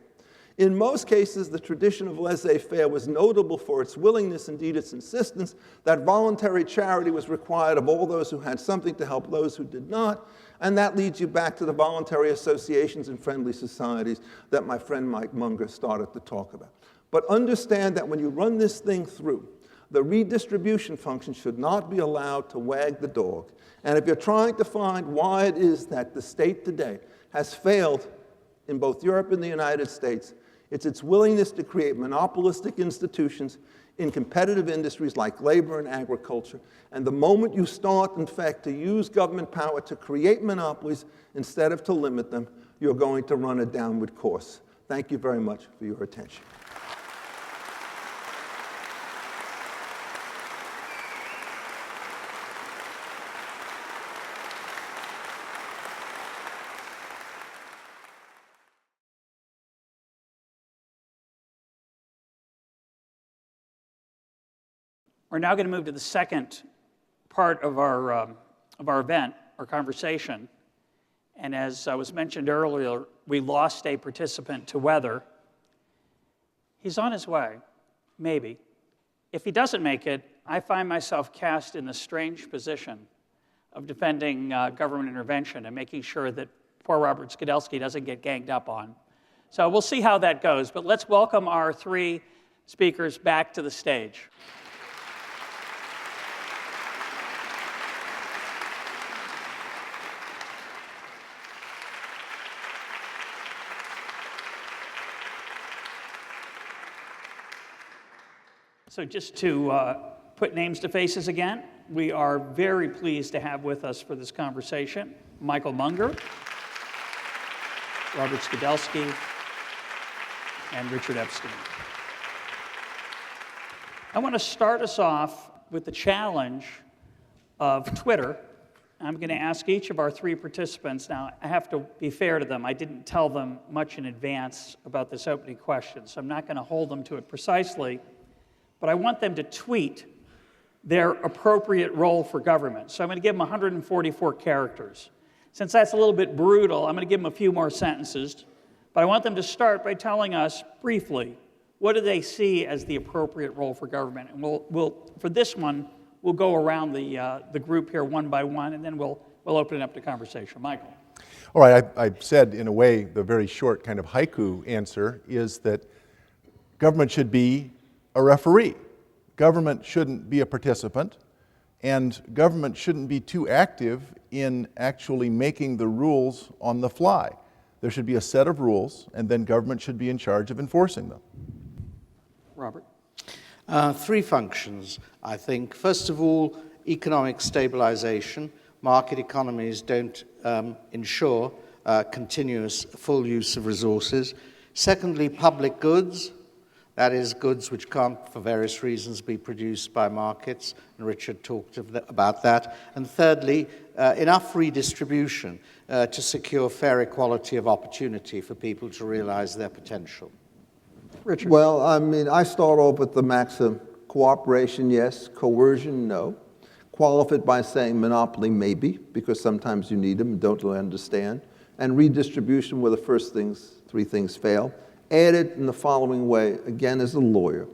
In most cases, the tradition of laissez-faire was notable for its willingness, indeed its insistence, that voluntary charity was required of all those who had something to help those who did not. And that leads you back to the voluntary associations and friendly societies that my friend Mike Munger started to talk about. But understand that when you run this thing through, the redistribution function should not be allowed to wag the dog. And if you're trying to find why it is that the state today has failed in both Europe and the United States, it's its willingness to create monopolistic institutions in competitive industries like labor and agriculture. And the moment you start, in fact, to use government power to create monopolies instead of to limit them, you're going to run a downward course. Thank you very much for your attention. We're now going to move to the second part of our event, our conversation. And as was mentioned earlier, we lost a participant to weather. He's on his way, maybe. If he doesn't make it, I find myself cast in the strange position of defending government intervention and making sure that poor Robert Skidelsky doesn't get ganged up on. So we'll see how that goes. But let's welcome our three speakers back to the stage. So just to put names to faces again, we are very pleased to have with us for this conversation Michael Munger, Robert Skidelsky, and Richard Epstein. I want to start us off with the challenge of Twitter. I'm going to ask each of our three participants. Now, I have to be fair to them. I didn't tell them much in advance about this opening question, so I'm not going to hold them to it precisely. But I want them to tweet their appropriate role for government. So I'm going to give them 144 characters. Since that's a little bit brutal, I'm going to give them a few more sentences. But I want them to start by telling us briefly, what do they see as the appropriate role for government? And we'll for this one, we'll go around the group here one by one, and then we'll open it up to conversation. Michael. All right, I said in a way the very short kind of haiku answer is that government should be a referee. Government shouldn't be a participant, and government shouldn't be too active in actually making the rules on the fly. There should be a set of rules, and then government should be in charge of enforcing them. Robert? Three functions, I think. First of all, economic stabilization. Market economies don't ensure continuous full use of resources. Secondly, public goods. That is, goods which can't, for various reasons, be produced by markets, and Richard talked about that. And thirdly, enough redistribution to secure fair equality of opportunity for people to realize their potential. Richard? Well, I mean, I start off with the maxim, cooperation, yes, coercion, no. Qualify it by saying monopoly, maybe, because sometimes you need them and don't really understand. And redistribution where the first three things fail. Add it in the following way, again as a lawyer,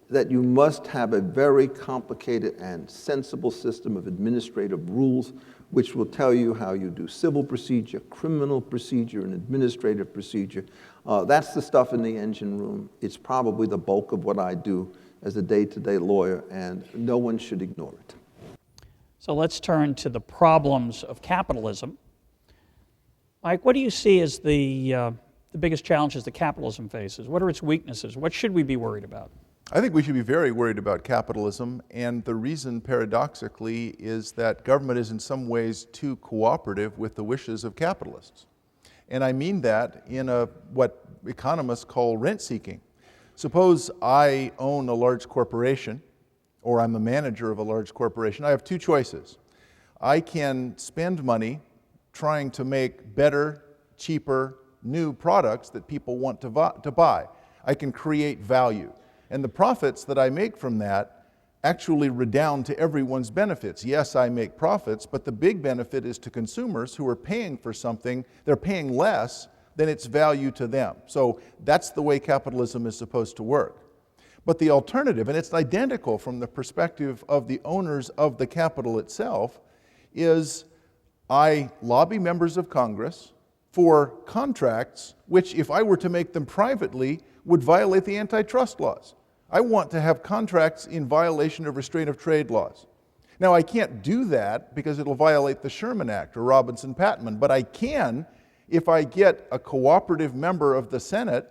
that you must have a very complicated and sensible system of administrative rules which will tell you how you do civil procedure, criminal procedure, and administrative procedure. That's the stuff in the engine room. It's probably the bulk of what I do as a day-to-day lawyer, and no one should ignore it. So let's turn to the problems of capitalism. Mike, what do you see as the biggest challenges that capitalism faces? What are its weaknesses? What should we be worried about? I think we should be very worried about capitalism, and the reason, paradoxically, is that government is in some ways too cooperative with the wishes of capitalists. And I mean that in what economists call rent-seeking. Suppose I own a large corporation, or I'm a manager of a large corporation. I have two choices. I can spend money trying to make better, cheaper, new products that people want to buy. I can create value. And the profits that I make from that actually redound to everyone's benefits. Yes, I make profits, but the big benefit is to consumers who are paying for something. They're paying less than its value to them. So that's the way capitalism is supposed to work. But the alternative, and it's identical from the perspective of the owners of the capital itself, is I lobby members of Congress for contracts which, if I were to make them privately, would violate the antitrust laws. I want to have contracts in violation of restraint of trade laws. Now, I can't do that because it'll violate the Sherman Act or Robinson-Patman, but I can if I get a cooperative member of the Senate.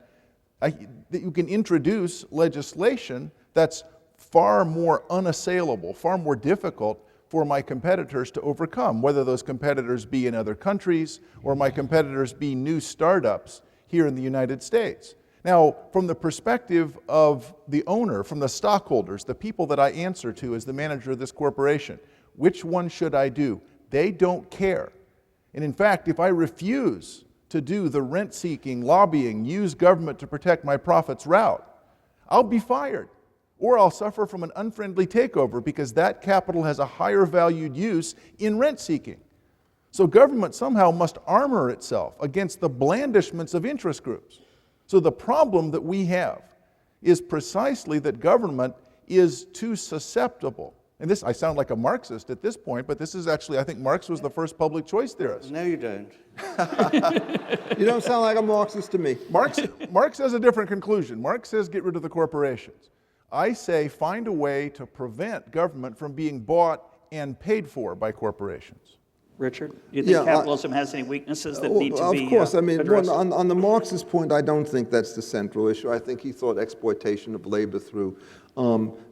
You can introduce legislation that's far more unassailable, far more difficult for my competitors to overcome, whether those competitors be in other countries or my competitors be new startups here in the United States. Now, from the perspective of the owner, from the stockholders, the people that I answer to as the manager of this corporation, which one should I do? They don't care. And in fact, if I refuse to do the rent-seeking, lobbying, use government to protect my profits route, I'll be fired. Or I'll suffer from an unfriendly takeover because that capital has a higher valued use in rent-seeking. So government somehow must armor itself against the blandishments of interest groups. So the problem that we have is precisely that government is too susceptible. And this, I sound like a Marxist at this point, but this is actually, I think Marx was the first public choice theorist. No, you don't. You don't sound like a Marxist to me. Marx has a different conclusion. Marx says get rid of the corporations. I say find a way to prevent government from being bought and paid for by corporations. Richard, do you think capitalism has any weaknesses that need to be Of course. I mean, addressed? on the Marxist point, I don't think that's the central issue. I think he thought exploitation of labor through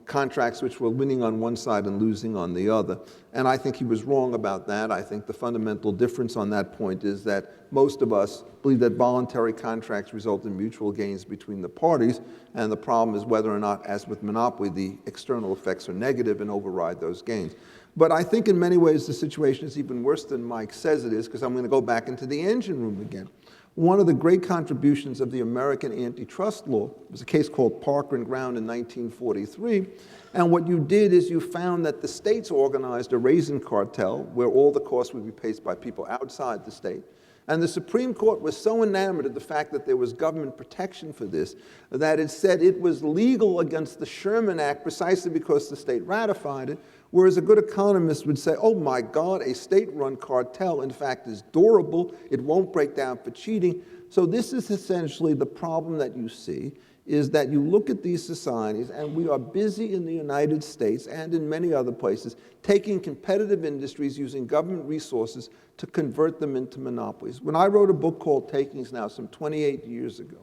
contracts which were winning on one side and losing on the other. And I think he was wrong about that. I think the fundamental difference on that point is that most of us believe that voluntary contracts result in mutual gains between the parties, and the problem is whether or not, as with monopoly, the external effects are negative and override those gains. But I think in many ways the situation is even worse than Mike says it is, because I'm going to go back into the engine room again. One of the great contributions of the American antitrust law was a case called Parker and Ground in 1943. And what you did is you found that the states organized a raisin cartel where all the costs would be paid by people outside the state. And the Supreme Court was so enamored of the fact that there was government protection for this that it said it was legal against the Sherman Act precisely because the state ratified it, whereas a good economist would say, oh my God, a state-run cartel, in fact, is durable. It won't break down for cheating. So this is essentially the problem that you see, is that you look at these societies, and we are busy in the United States and in many other places taking competitive industries using government resources to convert them into monopolies. When I wrote a book called Takings now, some 28 years ago,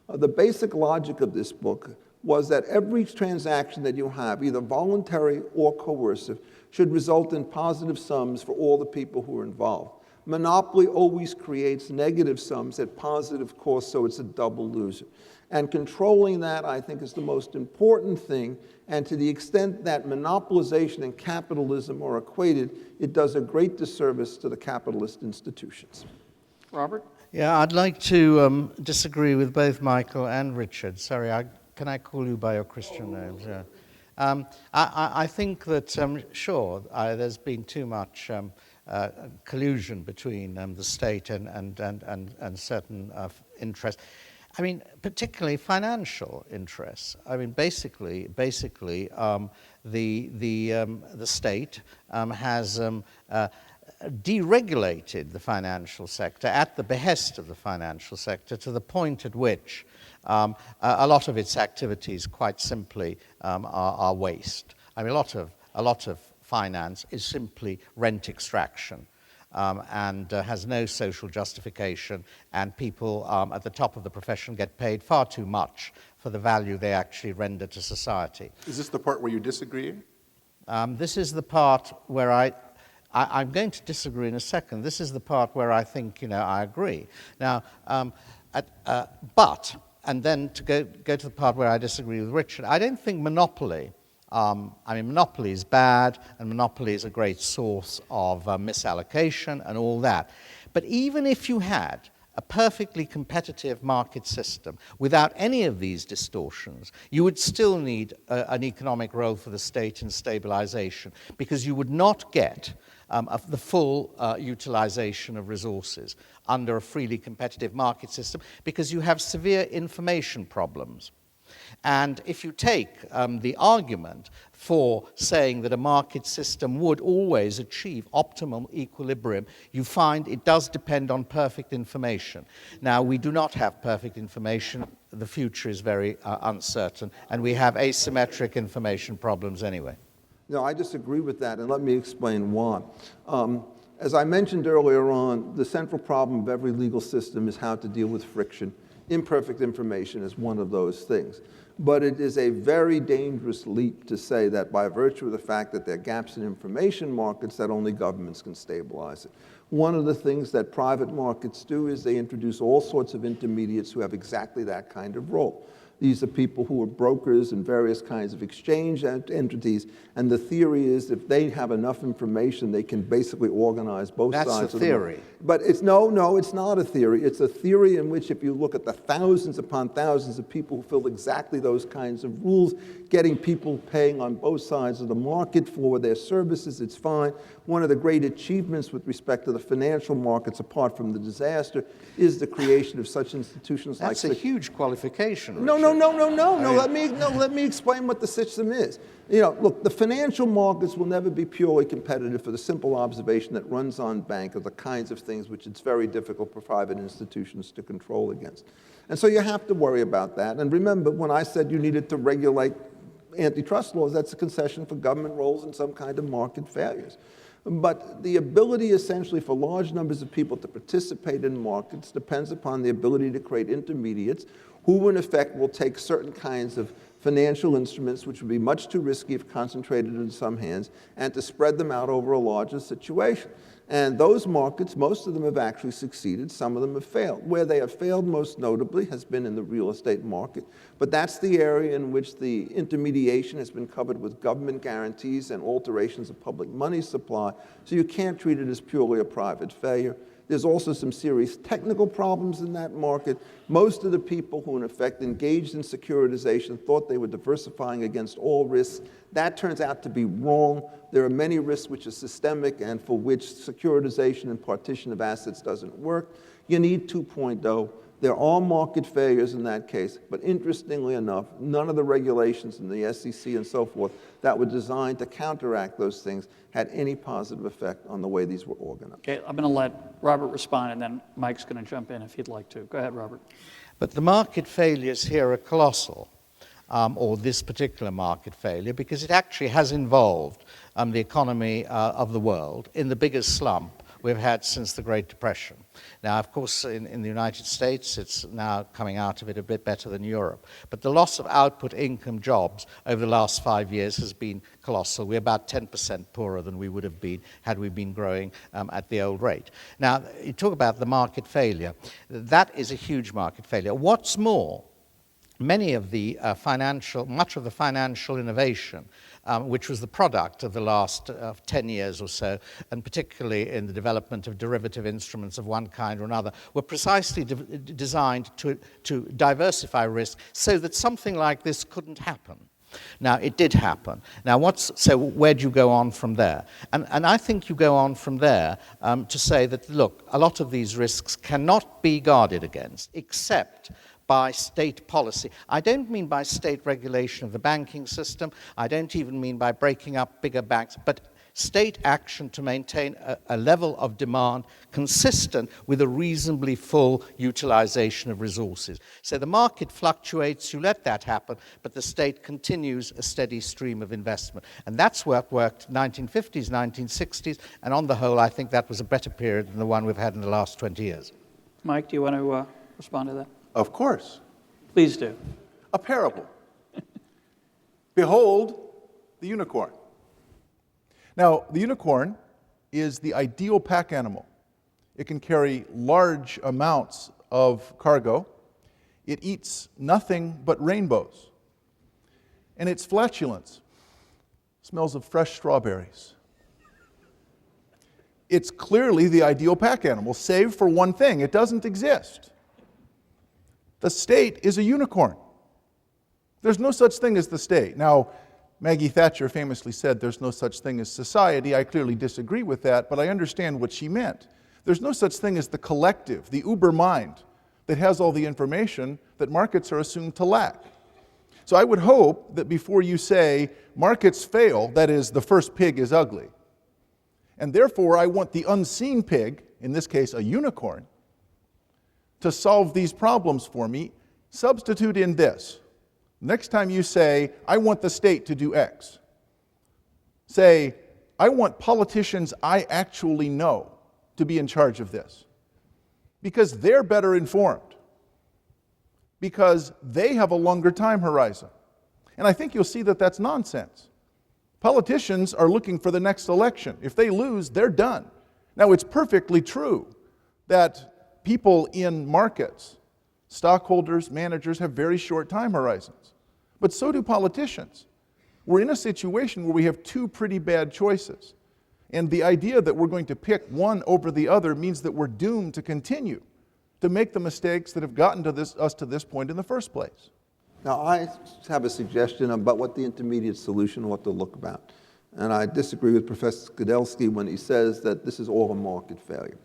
the basic logic of this book was that every transaction that you have, either voluntary or coercive, should result in positive sums for all the people who are involved. Monopoly always creates negative sums at positive cost, so it's a double loser. And controlling that, I think, is the most important thing. And to the extent that monopolization and capitalism are equated, it does a great disservice to the capitalist institutions. Robert? Yeah, I'd like to disagree with both Michael and Richard. Sorry, can I call you by your Christian names? Yeah. I think that, sure, there's been too much collusion between the state and certain interests. I mean, particularly financial interests. I mean, basically, the state has deregulated the financial sector at the behest of the financial sector to the point at which a lot of its activities, quite simply, are waste. I mean, a lot of finance is simply rent extraction. And has no social justification, and people at the top of the profession get paid far too much for the value they actually render to society. Is this the part where you disagree? This is the part where I'm going to disagree in a second. This is the part where I think, I agree. Now, and then to go to the part where I disagree with Richard, I don't think monopoly. Monopoly is bad, and monopoly is a great source of misallocation and all that. But even if you had a perfectly competitive market system without any of these distortions, you would still need an economic role for the state in stabilization, because you would not get the full utilization of resources under a freely competitive market system, because you have severe information problems. And if you take the argument for saying that a market system would always achieve optimum equilibrium, you find it does depend on perfect information. Now, we do not have perfect information. The future is very uncertain, and we have asymmetric information problems anyway. No, I disagree with that, and let me explain why. As I mentioned earlier on, the central problem of every legal system is how to deal with friction. Imperfect information is one of those things. But it is a very dangerous leap to say that by virtue of the fact that there are gaps in information markets, that only governments can stabilize it. One of the things that private markets do is they introduce all sorts of intermediates who have exactly that kind of role. These are people who are brokers and various kinds of exchange entities, and the theory is if they have enough information, they can basically organize both sides of the market. That's a theory. But it's no, it's not a theory. It's a theory in which if you look at the thousands upon thousands of people who fill exactly those kinds of rules, getting people paying on both sides of the market for their services, it's fine. One of the great achievements with respect to the financial markets, apart from the disaster, is the creation of such institutions like... That's a huge qualification, Richard. No. Let me explain what the system is. Look, the financial markets will never be purely competitive for the simple observation that runs on bank are the kinds of things which it's very difficult for private institutions to control against. And so you have to worry about that. And remember, when I said you needed to regulate antitrust laws, that's a concession for government roles and some kind of market failures. But the ability essentially for large numbers of people to participate in markets depends upon the ability to create intermediates who in effect will take certain kinds of financial instruments which would be much too risky if concentrated in some hands, and to spread them out over a larger situation. And those markets, most of them have actually succeeded, some of them have failed. Where they have failed most notably has been in the real estate market, but that's the area in which the intermediation has been covered with government guarantees and alterations of public money supply, so you can't treat it as purely a private failure. There's also some serious technical problems in that market. Most of the people who in effect engaged in securitization thought they were diversifying against all risks. That turns out to be wrong. There are many risks which are systemic and for which securitization and partition of assets doesn't work. You need 2.0. There are market failures in that case, but interestingly enough, none of the regulations in the SEC and so forth that were designed to counteract those things had any positive effect on the way these were organized. Okay, I'm going to let Robert respond, and then Mike's going to jump in if he'd like to. Go ahead, Robert. But the market failures here are colossal, or this particular market failure, because it actually has involved the economy of the world in the biggest slump we've had since the Great Depression. Now, of course, in the United States, it's now coming out of it a bit better than Europe. But the loss of output income jobs over the last 5 years has been colossal. We're about 10% poorer than we would have been had we been growing at the old rate. Now, you talk about the market failure. That is a huge market failure. What's more, much of the financial innovation, which was the product of the last 10 years or so, and particularly in the development of derivative instruments of one kind or another, were precisely designed to diversify risk so that something like this couldn't happen. Now, it did happen. Now, so where do you go on from there? And I think you go on from there to say that, look, a lot of these risks cannot be guarded against, except by state policy. I don't mean by state regulation of the banking system. I don't even mean by breaking up bigger banks, but state action to maintain a level of demand consistent with a reasonably full utilization of resources. So the market fluctuates, you let that happen, but the state continues a steady stream of investment. And that's what worked 1950s, 1960s, and on the whole, I think that was a better period than the one we've had in the last 20 years. Mike, do you want to respond to that? Of course. Please do. A parable. Behold the unicorn. Now, the unicorn is the ideal pack animal. It can carry large amounts of cargo. It eats nothing but rainbows. And its flatulence smells of fresh strawberries. It's clearly the ideal pack animal, save for one thing: it doesn't exist. The state is a unicorn. There's no such thing as the state. Now, Maggie Thatcher famously said there's no such thing as society. I clearly disagree with that, but I understand what she meant. There's no such thing as the collective, the uber mind, that has all the information that markets are assumed to lack. So I would hope that before you say markets fail, that is, the first pig is ugly, and therefore I want the unseen pig, in this case a unicorn, to solve these problems for me, substitute in this. Next time you say, I want the state to do X, say, I want politicians I actually know to be in charge of this, because they're better informed, because they have a longer time horizon. And I think you'll see that that's nonsense. Politicians are looking for the next election. If they lose, they're done. Now, it's perfectly true that people in markets, stockholders, managers, have very short time horizons. But so do politicians. We're in a situation where we have two pretty bad choices. And the idea that we're going to pick one over the other means that we're doomed to continue to make the mistakes that have gotten us to this point in the first place. Now, I have a suggestion about what the intermediate solution ought to look about. And I disagree with Professor Skidelsky when he says that this is all a market failure.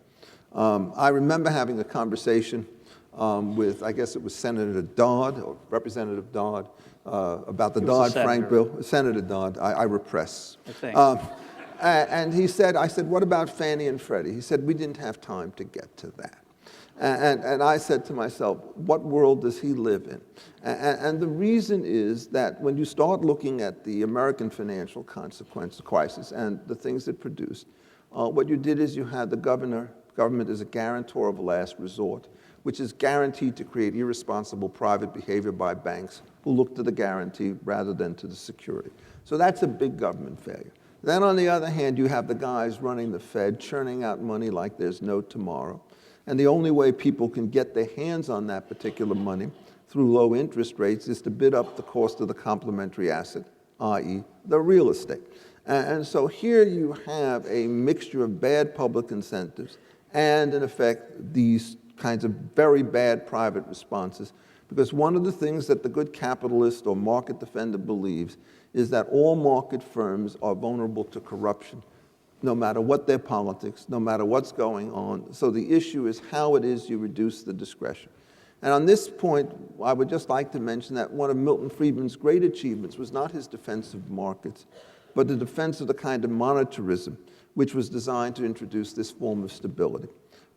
I remember having a conversation with, I guess it was Senator Dodd, or Representative Dodd, about the Dodd-Frank bill. Senator Dodd, I repress. And he said, I said, what about Fannie and Freddie? He said, we didn't have time to get to that. And I said to myself, what world does he live in? And the reason is that when you start looking at the American financial crisis and the things it produced, what you did is you had the government as a guarantor of last resort, which is guaranteed to create irresponsible private behavior by banks who look to the guarantee rather than to the security. So that's a big government failure. Then on the other hand, you have the guys running the Fed, churning out money like there's no tomorrow. And the only way people can get their hands on that particular money through low interest rates is to bid up the cost of the complementary asset, i.e. the real estate. And so here you have a mixture of bad public incentives and, in effect, these kinds of very bad private responses. Because one of the things that the good capitalist or market defender believes is that all market firms are vulnerable to corruption, no matter what their politics, no matter what's going on. So the issue is how it is you reduce the discretion. And on this point, I would just like to mention that one of Milton Friedman's great achievements was not his defense of markets, but the defense of the kind of monetarism which was designed to introduce this form of stability,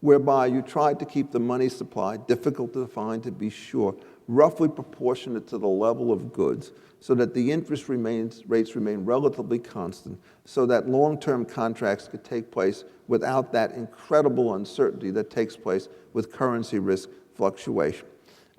whereby you tried to keep the money supply, difficult to find to be sure, roughly proportionate to the level of goods, so that the interest rates remain relatively constant, so that long-term contracts could take place without that incredible uncertainty that takes place with currency risk fluctuation.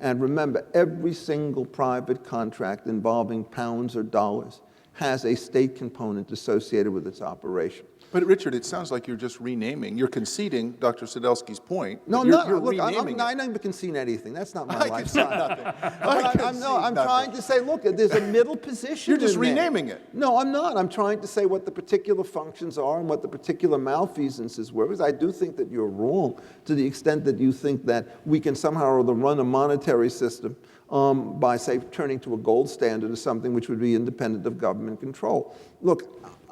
And remember, every single private contract involving pounds or dollars has a state component associated with its operation. But Richard, it sounds like you're just renaming. You're conceding Dr. Skidelsky's point. No, you're look, renaming I don't even concede anything. That's not my I lifestyle. concede I'm trying to say, look, there's a middle position. You're just in there. renaming it. No, I'm not. I'm trying to say what the particular functions are and what the particular malfeasances were. Because I do think that you're wrong to the extent that you think that we can somehow or other run a monetary system by, say, turning to a gold standard or something which would be independent of government control. Look,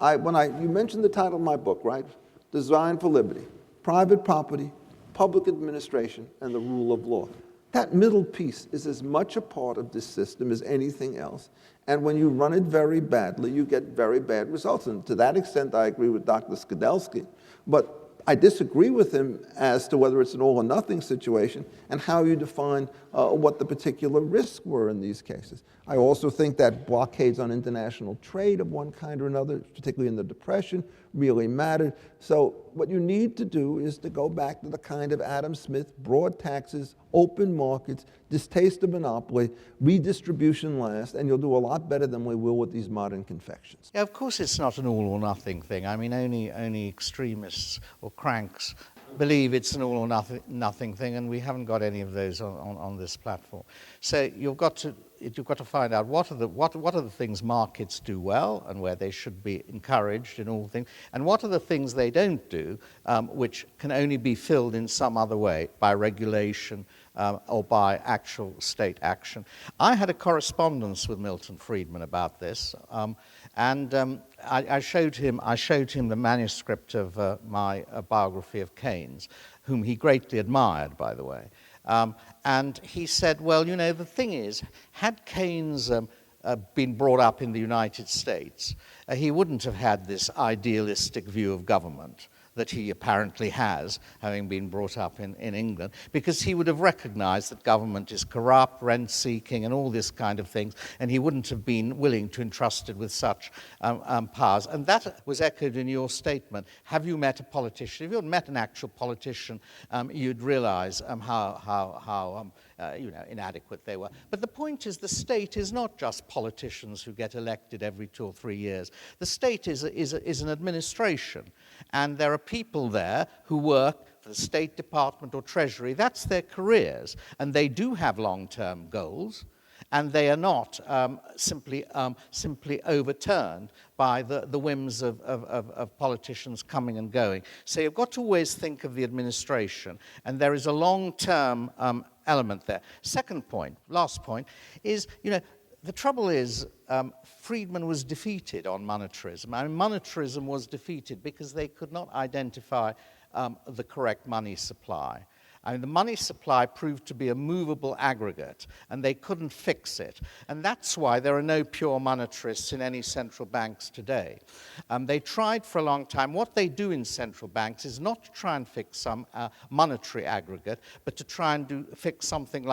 you mentioned the title of my book, right? Design for Liberty, Private Property, Public Administration, and the Rule of Law. That middle piece is as much a part of this system as anything else. And when you run it very badly, you get very bad results. And to that extent, I agree with Dr. Skidelsky. But I disagree with him as to whether it's an all or nothing situation and how you define what the particular risks were in these cases. I also think that blockades on international trade of one kind or another, particularly in the Depression, really mattered. So what you need to do is to go back to the kind of Adam Smith, broad taxes, open markets, distaste of monopoly, redistribution last, and you'll do a lot better than we will with these modern confections. Yeah, of course it's not an all or nothing thing. I mean, only extremists or cranks believe it's an all or nothing thing, and we haven't got any of those on this platform. So you've got to find out what are the things markets do well and where they should be encouraged in all things, and what are the things they don't do, which can only be filled in some other way by regulation or by actual state action. I had a correspondence with Milton Friedman about this, and I showed him the manuscript of my biography of Keynes, whom he greatly admired, by the way. And he said, well, you know, the thing is, had Keynes been brought up in the United States, he wouldn't have had this idealistic view of government that he apparently has, having been brought up in England, because he would have recognized that government is corrupt, rent-seeking, and all this kind of things, and he wouldn't have been willing to entrust it with such powers. And that was echoed in your statement. Have you met a politician? If you had met an actual politician, you'd realize how inadequate they were. But the point is, the state is not just politicians who get elected every 2 or 3 years. The state is an administration, and there are people there who work for the State Department or Treasury. That's their careers, and they do have long-term goals, and they are not simply overturned by the whims of politicians coming and going. So you've got to always think of the administration, and there is a long-term element there. Second point, last point, is, the trouble is Friedman was defeated on monetarism. I mean, monetarism was defeated because they could not identify the correct money supply. I mean, the money supply proved to be a movable aggregate, and they couldn't fix it. And that's why there are no pure monetarists in any central banks today. They tried for a long time. What they do in central banks is not to try and fix some monetary aggregate, but to try and fix something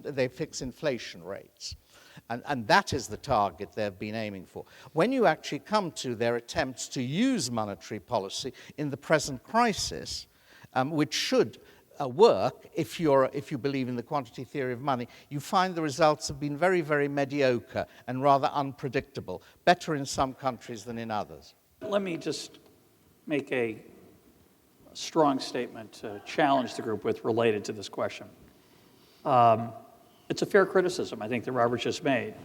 they fix inflation rates. And that is the target they've been aiming for. When you actually come to their attempts to use monetary policy in the present crisis, which should work if you believe in the quantity theory of money, you find the results have been very, very mediocre and rather unpredictable, better in some countries than in others. Let me just make a strong statement to challenge the group with related to this question. It's a fair criticism, I think, that Robert just made,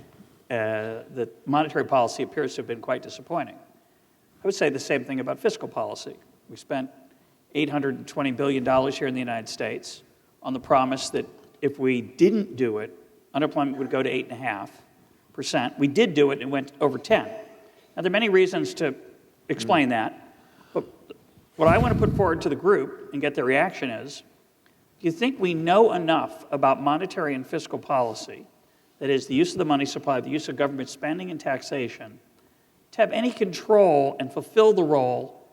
that monetary policy appears to have been quite disappointing. I would say the same thing about fiscal policy. We spent $820 billion here in the United States on the promise that if we didn't do it, unemployment would go to 8.5%. We did do it, and it went over 10. Now, there are many reasons to explain that, but what I want to put forward to the group and get their reaction is, do you think we know enough about monetary and fiscal policy, that is, the use of the money supply, the use of government spending and taxation, to have any control and fulfill the role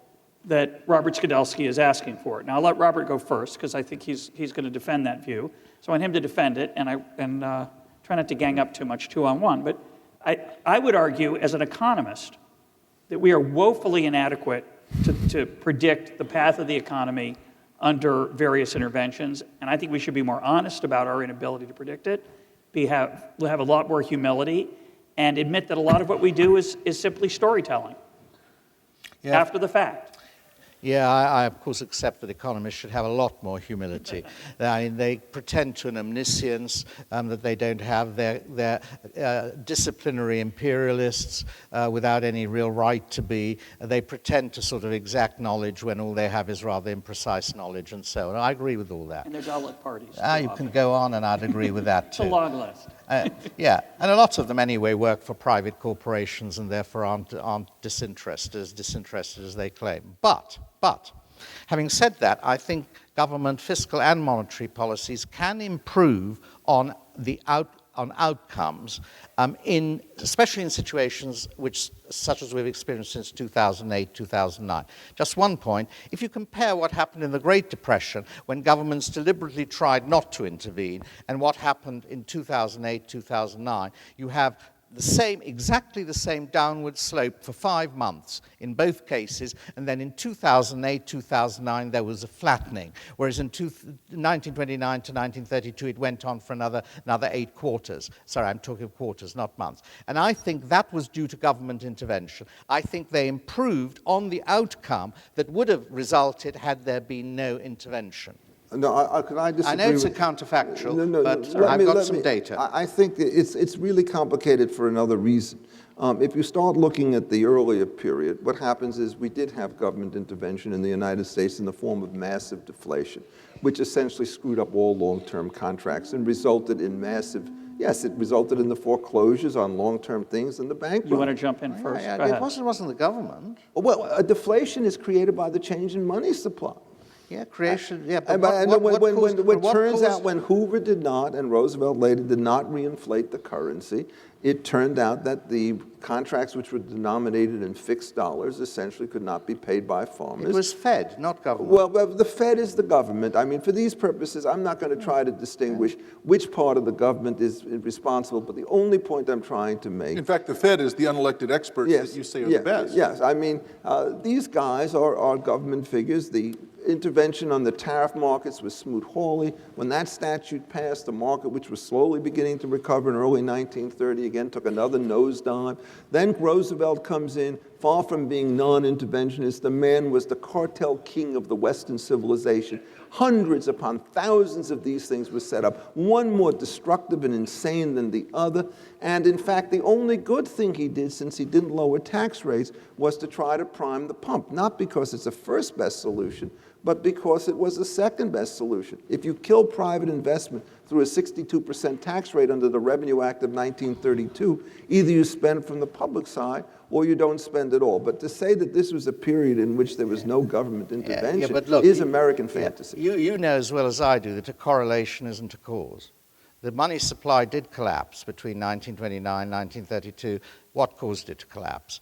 that Robert Skidelsky is asking for. Now, I'll let Robert go first, because I think he's going to defend that view. So I want him to defend it, and try not to gang up too much two-on-one. But I would argue, as an economist, that we are woefully inadequate to predict the path of the economy under various interventions, and I think we should be more honest about our inability to predict it. We'll have a lot more humility, and admit that a lot of what we do is simply storytelling after the fact. Yeah, I of course accept that economists should have a lot more humility. I mean, they pretend to an omniscience that they don't have. They're disciplinary imperialists without any real right to be. They pretend to sort of exact knowledge when all they have is rather imprecise knowledge and so on. I agree with all that. And they're Dalit parties. You can go on, and I'd agree with that too. It's a long list. Yeah, and a lot of them anyway work for private corporations and therefore aren't disinterested as they claim. But, having said that, I think government fiscal and monetary policies can improve on outcomes, especially in situations such as we've experienced since 2008, 2009. Just one point, if you compare what happened in the Great Depression, when governments deliberately tried not to intervene, and what happened in 2008, 2009, you have exactly the same downward slope for 5 months in both cases, and then in 2008, 2009, there was a flattening, whereas in 1929 to 1932, it went on for another 8 quarters. Sorry, I'm talking quarters, not months. And I think that was due to government intervention. I think they improved on the outcome that would have resulted had there been no intervention. No, can I disagree? I know it's a counterfactual, but I've got some data. I think it's really complicated for another reason. If you start looking at the earlier period, what happens is we did have government intervention in the United States in the form of massive deflation, which essentially screwed up all long-term contracts and resulted in massive, yes, it resulted in the foreclosures on long-term things and the bank run. You want to jump in first? Yeah, Go ahead. it wasn't the government. Well, a deflation is created by the change in money supply. Yeah, creation, yeah, but it turns out when Hoover did not and Roosevelt later did not reinflate the currency, it turned out that the contracts which were denominated in fixed dollars essentially could not be paid by farmers. It was Fed, not government. Well, the Fed is the government. I mean, for these purposes, I'm not going to try to distinguish which part of the government is responsible, but the only point I'm trying to make... In fact, the Fed is the unelected experts that you say are the best. Yes, I mean, these guys are government figures. The intervention on the tariff markets was Smoot-Hawley. When that statute passed, the market, which was slowly beginning to recover in early 1930, again took another nosedive. Then Roosevelt comes in, far from being non-interventionist. The man was the cartel king of the Western civilization. Hundreds upon thousands of these things were set up, one more destructive and insane than the other. And in fact, the only good thing he did, since he didn't lower tax rates, was to try to prime the pump, not because it's a first best solution, but because it was the second best solution. If you kill private investment through a 62% tax rate under the Revenue Act of 1932, either you spend from the public side or you don't spend at all. But to say that this was a period in which there was no government intervention is American fantasy. You know as well as I do that a correlation isn't a cause. The money supply did collapse between 1929 and 1932. What caused it to collapse?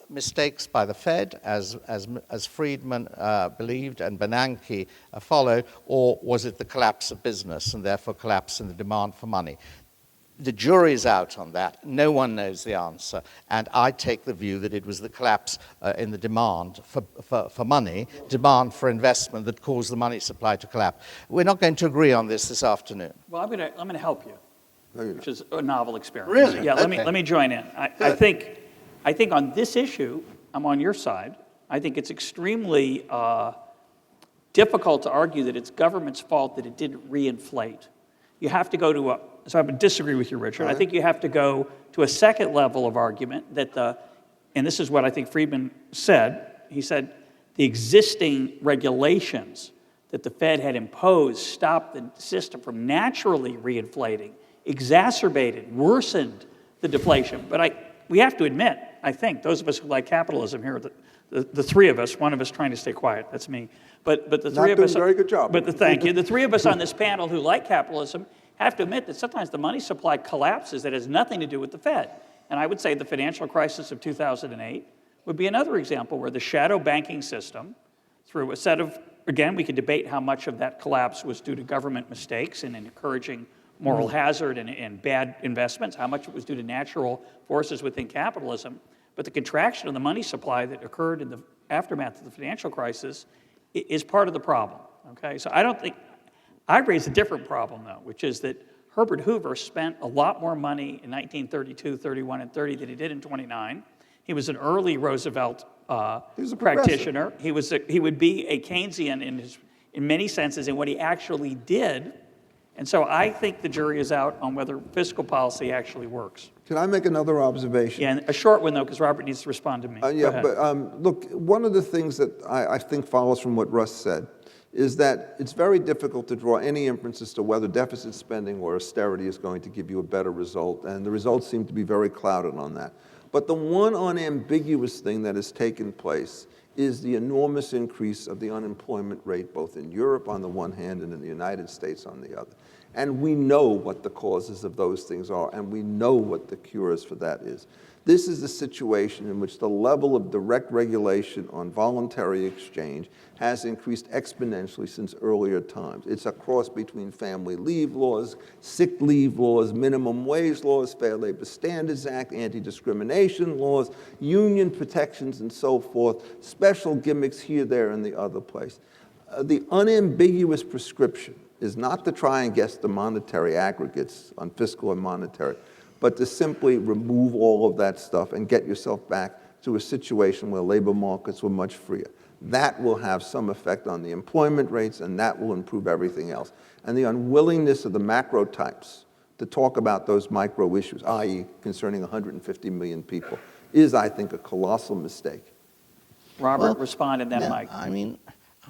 Mistakes by the Fed, as Friedman believed and Bernanke followed, or was it the collapse of business and therefore collapse in the demand for money? The jury's out on that. No one knows the answer. And I take the view that it was the collapse in the demand for money, demand for investment that caused the money supply to collapse. We're not going to agree on this afternoon. Well, I'm going to help you, which is a novel experiment. Really? Yeah, Okay. let me join in. I think on this issue, I'm on your side. I think it's extremely difficult to argue that it's government's fault that it didn't reinflate. You have to go to so I would disagree with you, Richard. Right. I think you have to go to a second level of argument that and this is what I think Friedman said. He said the existing regulations that the Fed had imposed stopped the system from naturally reinflating, exacerbated, worsened the deflation. But we have to admit, I think, those of us who like capitalism here, the three of us, one of us trying to stay quiet, that's me, but the three of us... Not doing a very good job. But thank you. The three of us on this panel who like capitalism have to admit that sometimes the money supply collapses that has nothing to do with the Fed. And I would say the financial crisis of 2008 would be another example where the shadow banking system, through a set of, again, we could debate how much of that collapse was due to government mistakes and encouraging moral hazard and bad investments, how much it was due to natural forces within capitalism. But the contraction of the money supply that occurred in the aftermath of the financial crisis is part of the problem, okay? So I don't think, I raise a different problem though, which is that Herbert Hoover spent a lot more money in 1932, 31, and 30 than he did in 29. He was an early Roosevelt practitioner. He would be a Keynesian in many senses in what he actually did. And so I think the jury is out on whether fiscal policy actually works. Can I make another observation? Yeah, and a short one though, because Robert needs to respond to me. Look, one of the things that I think follows from what Russ said is that it's very difficult to draw any inference as to whether deficit spending or austerity is going to give you a better result, and the results seem to be very clouded on that. But the one unambiguous thing that has taken place is the enormous increase of the unemployment rate, both in Europe on the one hand and in the United States on the other. And we know what the causes of those things are, and we know what the cures for that is. This is a situation in which the level of direct regulation on voluntary exchange has increased exponentially since earlier times. It's a cross between family leave laws, sick leave laws, minimum wage laws, Fair Labor Standards Act, anti-discrimination laws, union protections, and so forth, special gimmicks here, there, and the other place. The unambiguous prescription is not to try and guess the monetary aggregates on fiscal and monetary, but to simply remove all of that stuff and get yourself back to a situation where labor markets were much freer. That will have some effect on the employment rates, and that will improve everything else. And the unwillingness of the macro types to talk about those micro issues, i.e. concerning 150 million people, is, I think, a colossal mistake. Robert, respond, and then Mike. I mean,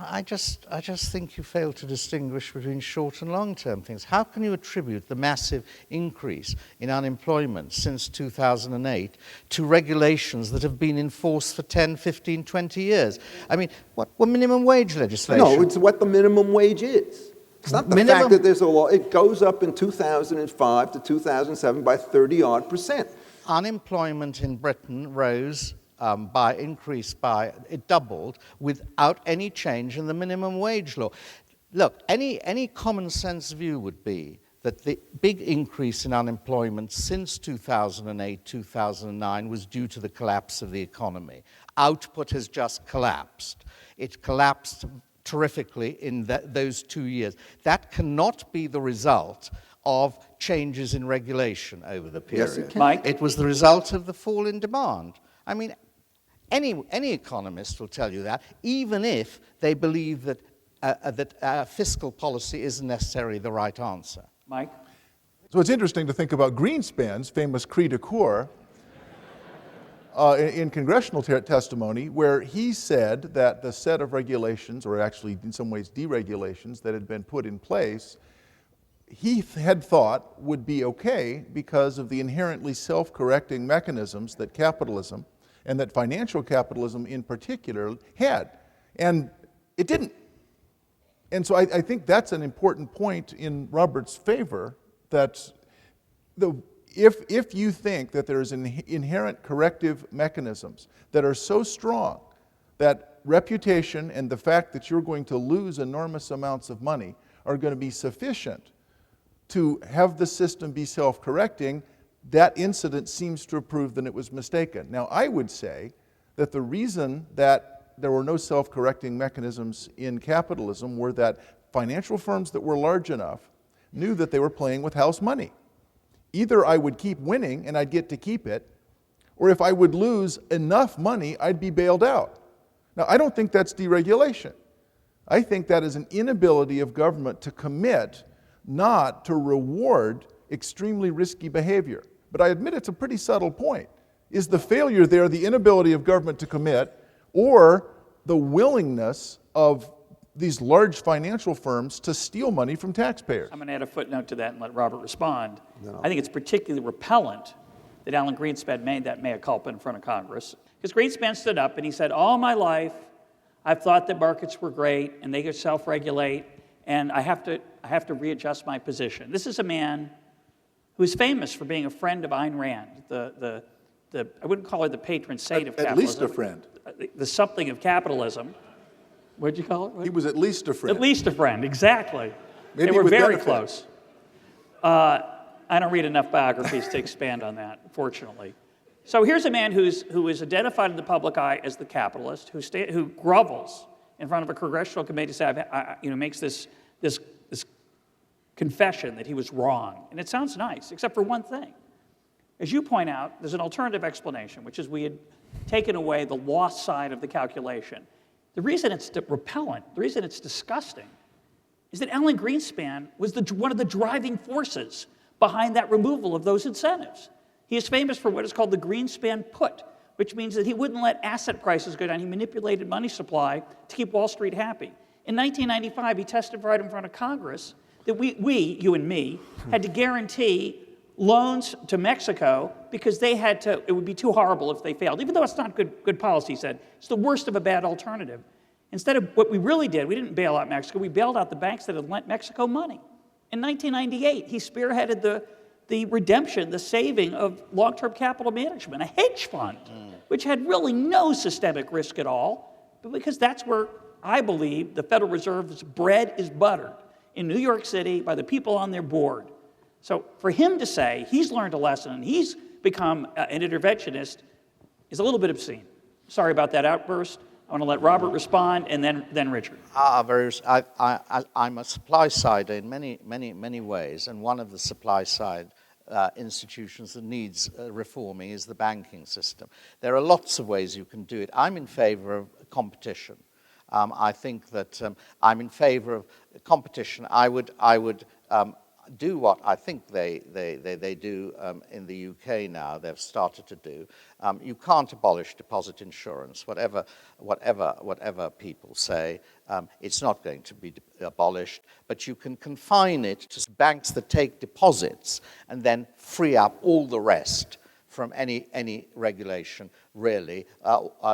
I just think you fail to distinguish between short and long-term things. How can you attribute the massive increase in unemployment since 2008 to regulations that have been in force for 10, 15, 20 years? I mean, what minimum wage legislation? No, it's what the minimum wage is. It's not the fact that there's a law. It goes up in 2005 to 2007 by 30-odd%. Unemployment in Britain rose it doubled without any change in the minimum wage law. Look, any common sense view would be that the big increase in unemployment since 2008, 2009 was due to the collapse of the economy. Output has just collapsed. It collapsed terrifically in those 2 years. That cannot be the result of changes in regulation over the period. Yes, it can. Mike? It was the result of the fall in demand. I mean, any economist will tell you that, even if they believe that fiscal policy isn't necessarily the right answer. Mike? So it's interesting to think about Greenspan's famous cri de coeur in congressional testimony, where he said that the set of regulations, or actually in some ways deregulations, that had been put in place, he had thought would be okay because of the inherently self-correcting mechanisms that capitalism, and that financial capitalism in particular, had. And it didn't. And so I think that's an important point in Robert's favor, that if you think that there's inherent corrective mechanisms that are so strong that reputation and the fact that you're going to lose enormous amounts of money are going to be sufficient to have the system be self-correcting, that incident seems to have proved that it was mistaken. Now, I would say that the reason that there were no self-correcting mechanisms in capitalism were that financial firms that were large enough knew that they were playing with house money. Either I would keep winning and I'd get to keep it, or if I would lose enough money, I'd be bailed out. Now, I don't think that's deregulation. I think that is an inability of government to commit not to reward extremely risky behavior. But I admit it's a pretty subtle point. Is the failure there the inability of government to commit, or the willingness of these large financial firms to steal money from taxpayers? I'm going to add a footnote to that and let Robert respond. No. I think it's particularly repellent that Alan Greenspan made that mea culpa in front of Congress. Because Greenspan stood up and he said, all my life I've thought that markets were great and they could self-regulate, and I have to readjust my position. This is a man who is famous for being a friend of Ayn Rand, the I wouldn't call her the patron saint of At capitalism. least a friend. The something of capitalism. What'd you call it? He was at least a friend. At least a friend, exactly. Maybe they were with very benefit. close. I don't read enough biographies to expand on that, fortunately. So here's a man who is identified in the public eye as the capitalist, who grovels in front of a congressional committee, makes this confession that he was wrong. And it sounds nice, except for one thing. As you point out, there's an alternative explanation, which is we had taken away the loss side of the calculation. The reason it's repellent, the reason it's disgusting, is that Alan Greenspan was one of the driving forces behind that removal of those incentives. He is famous for what is called the Greenspan put, which means that he wouldn't let asset prices go down. He manipulated money supply to keep Wall Street happy. In 1995, he testified in front of Congress that we, you and me, had to guarantee loans to Mexico because it would be too horrible if they failed. Even though it's not good policy, he said, it's the worst of a bad alternative. Instead of what we really did, we didn't bail out Mexico, we bailed out the banks that had lent Mexico money. In 1998, he spearheaded the redemption, the saving of long-term capital management, a hedge fund, which had really no systemic risk at all, but because that's where I believe the Federal Reserve's bread is buttered, in New York City by the people on their board. So for him to say he's learned a lesson and he's become an interventionist is a little bit obscene. Sorry about that outburst. I want to let Robert respond, and then Richard. I'm a supply side in many ways, and one of the supply side institutions that needs reforming is the banking system. There are lots of ways you can do it. I'm in favor of competition. I think that I'm in favor of competition. I would do what I think they do in the UK now. They've started to do. You can't abolish deposit insurance, whatever people say. It's not going to be abolished, but you can confine it to banks that take deposits and then free up all the rest from any regulation, really,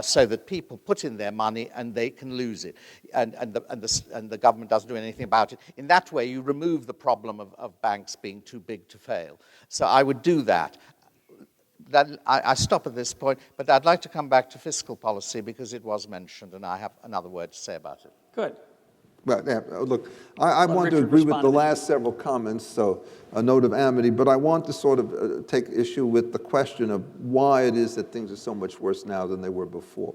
so that people put in their money and they can lose it, and the government doesn't do anything about it. In that way, you remove the problem of banks being too big to fail. So I would do that. I stop at this point, but I'd like to come back to fiscal policy because it was mentioned, and I have another word to say about it. Good. Well, yeah, look, I want to agree with the last several comments, so a note of amity, but I want to sort of take issue with the question of why it is that things are so much worse now than they were before.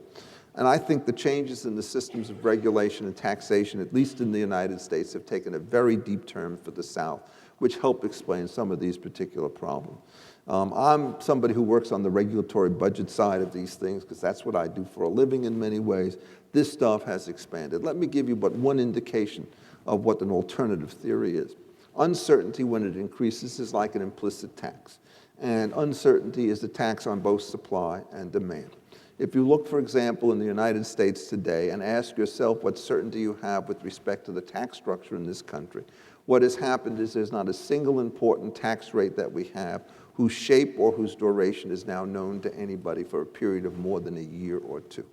And I think the changes in the systems of regulation and taxation, at least in the United States, have taken a very deep turn for the South, which help explain some of these particular problems. I'm somebody who works on the regulatory budget side of these things because that's what I do for a living in many ways. This stuff has expanded. Let me give you but one indication of what an alternative theory is. Uncertainty, when it increases, is like an implicit tax. And uncertainty is a tax on both supply and demand. If you look, for example, in the United States today and ask yourself what certainty you have with respect to the tax structure in this country, what has happened is there's not a single important tax rate that we have whose shape or whose duration is now known to anybody for a period of more than a year or two.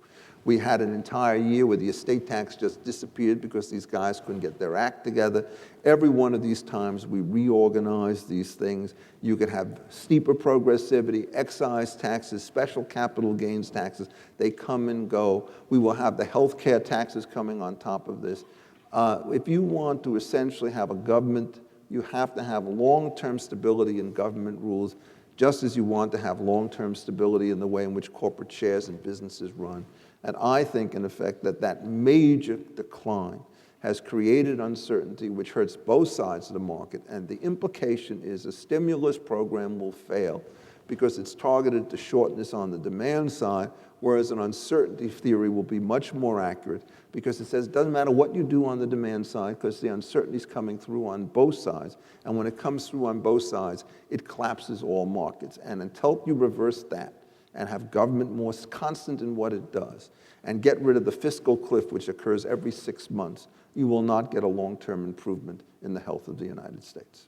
We had an entire year where the estate tax just disappeared because these guys couldn't get their act together. Every one of these times we reorganized these things. You could have steeper progressivity, excise taxes, special capital gains taxes. They come and go. We will have the health care taxes coming on top of this. If you want to essentially have a government, you have to have long-term stability in government rules, just as you want to have long-term stability in the way in which corporate shares and businesses run. And I think, in effect, that major decline has created uncertainty which hurts both sides of the market. And the implication is a stimulus program will fail because it's targeted to shortness on the demand side, whereas an uncertainty theory will be much more accurate because it says it doesn't matter what you do on the demand side because the uncertainty is coming through on both sides. And when it comes through on both sides, it collapses all markets. And until you reverse that, and have government more constant in what it does, and get rid of the fiscal cliff which occurs every 6 months, you will not get a long-term improvement in the health of the United States.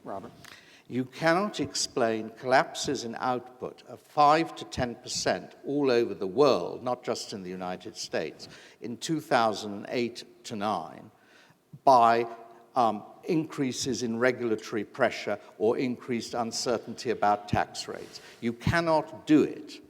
Robert. You cannot explain collapses in output of 5 to 10% all over the world, not just in the United States, in 2008 to 9, by increases in regulatory pressure or increased uncertainty about tax rates. You cannot do it.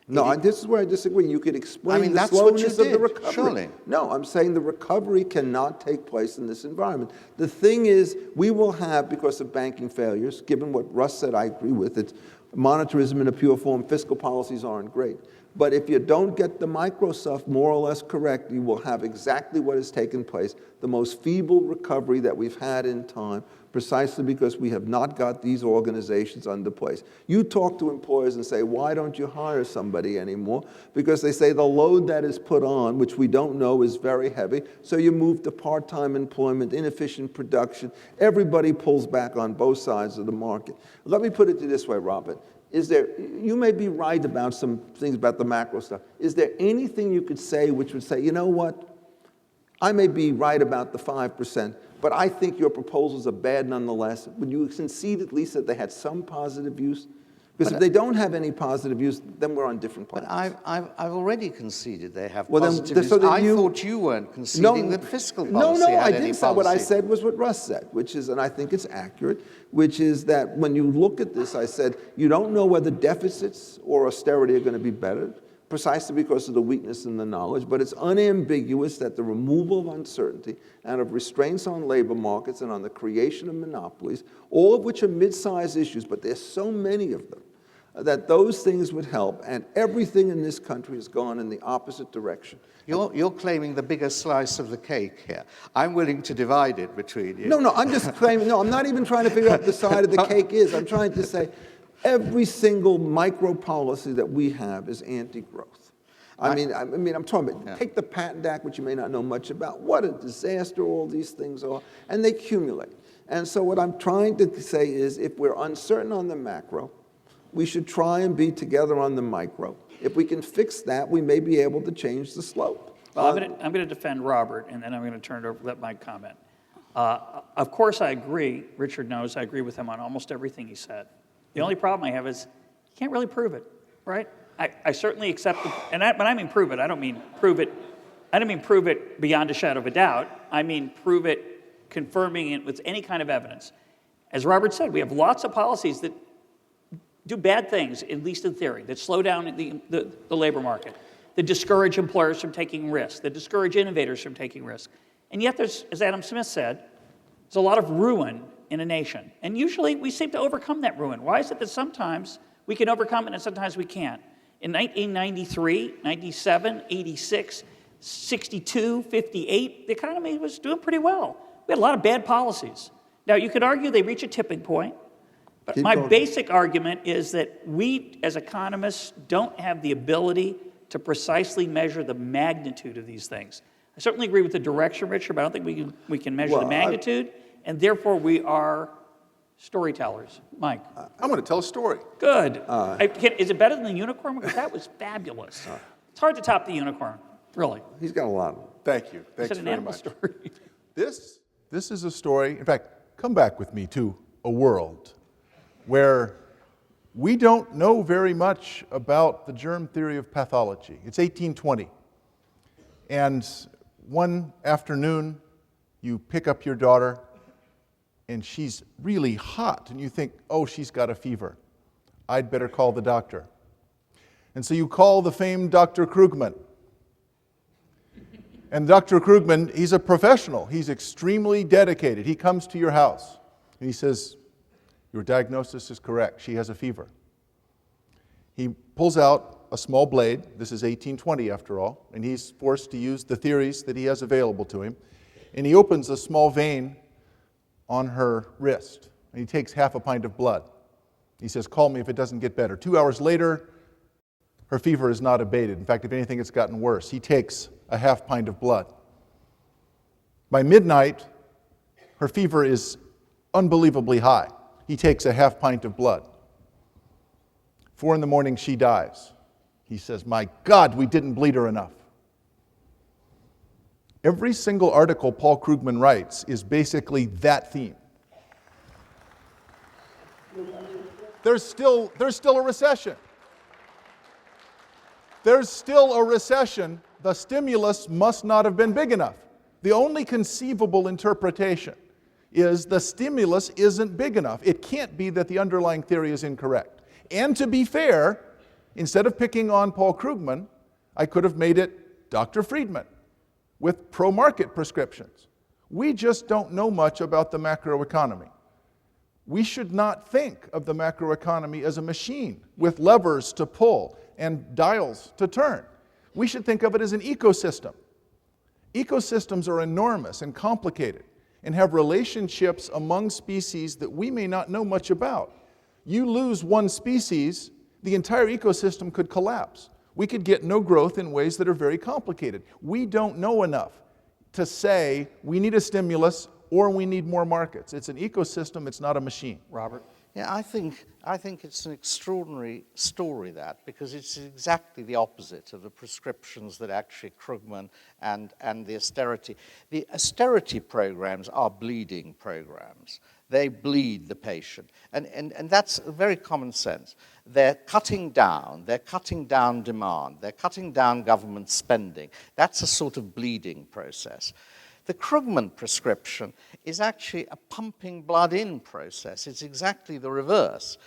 No, this is where I disagree. You could explain the that's what you slowness of the did, recovery. surely. No, I'm saying the recovery cannot take place in this environment. The thing is, we will have, because of banking failures, given what Russ said, I agree with, it's monetarism in a pure form, fiscal policies aren't great. But if you don't get the micro stuff more or less correct, you will have exactly what has taken place, the most feeble recovery that we've had in time, precisely because we have not got these organizations under place. You talk to employers and say, why don't you hire somebody anymore? Because they say the load that is put on, which we don't know, is very heavy, so you move to part-time employment, inefficient production. Everybody pulls back on both sides of the market. Let me put it this way, Robert. You may be right about some things about the macro stuff. Is there anything you could say which would say, you know what, I may be right about the 5%, but I think your proposals are bad nonetheless? Would you concede at least that they had some positive use? Because if they don't have any positive use, then we're on different planets. But I've already conceded they have Well, then, positive use. so that I thought you weren't conceding that fiscal policy No, had I any didn't say. policy. What I said was what Russ said, which is, and I think it's accurate, which is that when you look at this, I said, you don't know whether deficits or austerity are going to be better, precisely because of the weakness in the knowledge, but it's unambiguous that the removal of uncertainty and of restraints on labor markets and on the creation of monopolies, all of which are mid-sized issues, but there's so many of them, that those things would help, and everything in this country has gone in the opposite direction. You're claiming the bigger slice of the cake here. I'm willing to divide it between you. No, I'm just claiming, no, I'm not even trying to figure out what the side of the cake is. I'm trying to say every single micro policy that we have is anti-growth. I mean, I'm talking about, take the Patent Act, which you may not know much about. What a disaster all these things are, and they accumulate. And so what I'm trying to say is, if we're uncertain on the macro, we should try and be together on the micro. If we can fix that, we may be able to change the slope. Well, I'm going to defend Robert, and then I'm going to turn it over, let Mike comment. Of course, I agree. Richard knows I agree with him on almost everything he said. The only problem I have is you can't really prove it, right? I certainly accept it, and when I mean prove it, I don't mean prove it beyond a shadow of a doubt. I mean prove it, confirming it with any kind of evidence. As Robert said, we have lots of policies that do bad things, at least in theory, that slow down the labor market, that discourage employers from taking risks, that discourage innovators from taking risks. And yet there's, as Adam Smith said, there's a lot of ruin in a nation. And usually we seem to overcome that ruin. Why is it that sometimes we can overcome it and sometimes we can't? In 1993, 97, 86, 62, 58, the economy was doing pretty well. We had a lot of bad policies. Now, you could argue they reach a tipping point, but my basic argument is that we, as economists, don't have the ability to precisely measure the magnitude of these things. I certainly agree with the direction, Richard, but I don't think we can measure the magnitude, and therefore we are storytellers. Mike? I'm going to tell a story. Good. Is it better than the unicorn? Because that was fabulous. It's hard to top the unicorn, really. He's got a lot of them. Thank you. Thanks Is it an very animal much. story? This is a story. In fact, come back with me to a world where we don't know very much about the germ theory of pathology. It's 1820. And one afternoon, you pick up your daughter, and she's really hot, and you think, oh, she's got a fever. I'd better call the doctor. And so you call the famed Dr. Krugman. And Dr. Krugman, he's a professional. He's extremely dedicated. He comes to your house, and he says, your diagnosis is correct. She has a fever. He pulls out a small blade. This is 1820 after all, and he's forced to use the theories that he has available to him. And he opens a small vein on her wrist, and he takes half a pint of blood. He says, call me if it doesn't get better. 2 hours later, her fever is not abated. In fact, if anything, it's gotten worse. He takes a half pint of blood. By midnight, her fever is unbelievably high. He takes a half pint of blood. 4 in the morning, she dies. He says, my God, we didn't bleed her enough. Every single article Paul Krugman writes is basically that theme. There's still a recession. There's still a recession. The stimulus must not have been big enough. The only conceivable interpretation is the stimulus isn't big enough. It can't be that the underlying theory is incorrect. And to be fair, instead of picking on Paul Krugman, I could have made it Dr. Friedman with pro-market prescriptions. We just don't know much about the macroeconomy. We should not think of the macroeconomy as a machine with levers to pull and dials to turn. We should think of it as an ecosystem. Ecosystems are enormous and complicated and have relationships among species that we may not know much about. You lose one species, the entire ecosystem could collapse. We could get no growth in ways that are very complicated. We don't know enough to say we need a stimulus or we need more markets. It's an ecosystem, it's not a machine. Robert? Yeah, I think it's an extraordinary story, that, because it's exactly the opposite of the prescriptions that actually Krugman and the austerity. The austerity programs are bleeding programs. They bleed the patient. And that's very common sense. They're cutting down demand, they're cutting down government spending. That's a sort of bleeding process. The Krugman prescription is actually a pumping blood in process. It's exactly the reverse.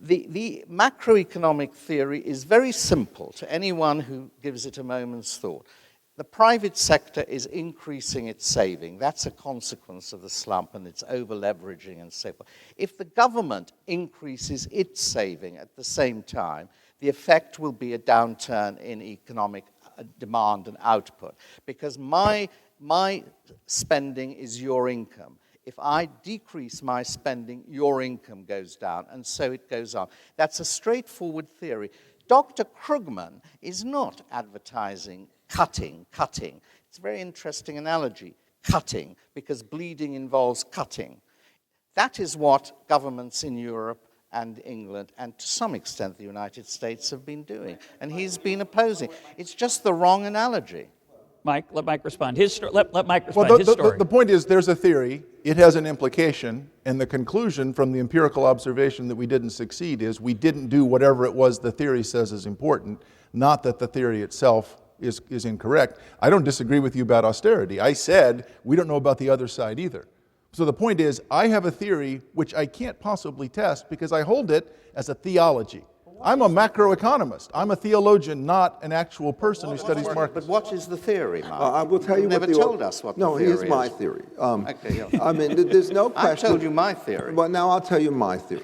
The macroeconomic theory is very simple to anyone who gives it a moment's thought. The private sector is increasing its saving. That's a consequence of the slump and its over-leveraging and so forth. If the government increases its saving at the same time, the effect will be a downturn in economic demand and output, because my spending is your income. If I decrease my spending, your income goes down, and so it goes on. That's a straightforward theory. Dr. Krugman is not advertising cutting. It's a very interesting analogy, cutting, because bleeding involves cutting. That is what governments in Europe and England, and to some extent the United States, have been doing. And he's been opposing. It's just the wrong analogy. Mike, let Mike respond. Let Mike respond. His story. The point is, there's a theory, it has an implication, and the conclusion from the empirical observation that we didn't succeed is we didn't do whatever it was the theory says is important, not that the theory itself is incorrect. I don't disagree with you about austerity. I said we don't know about the other side either. So the point is, I have a theory which I can't possibly test because I hold it as a theology. I'm a macroeconomist. I'm a theologian, not an actual person who studies markets. But what is the theory, Mark? I will tell you never what told us what the theory is. No, here's my theory. Okay, yeah. I mean, there's no question. I told you my theory. But now I'll tell you my theory,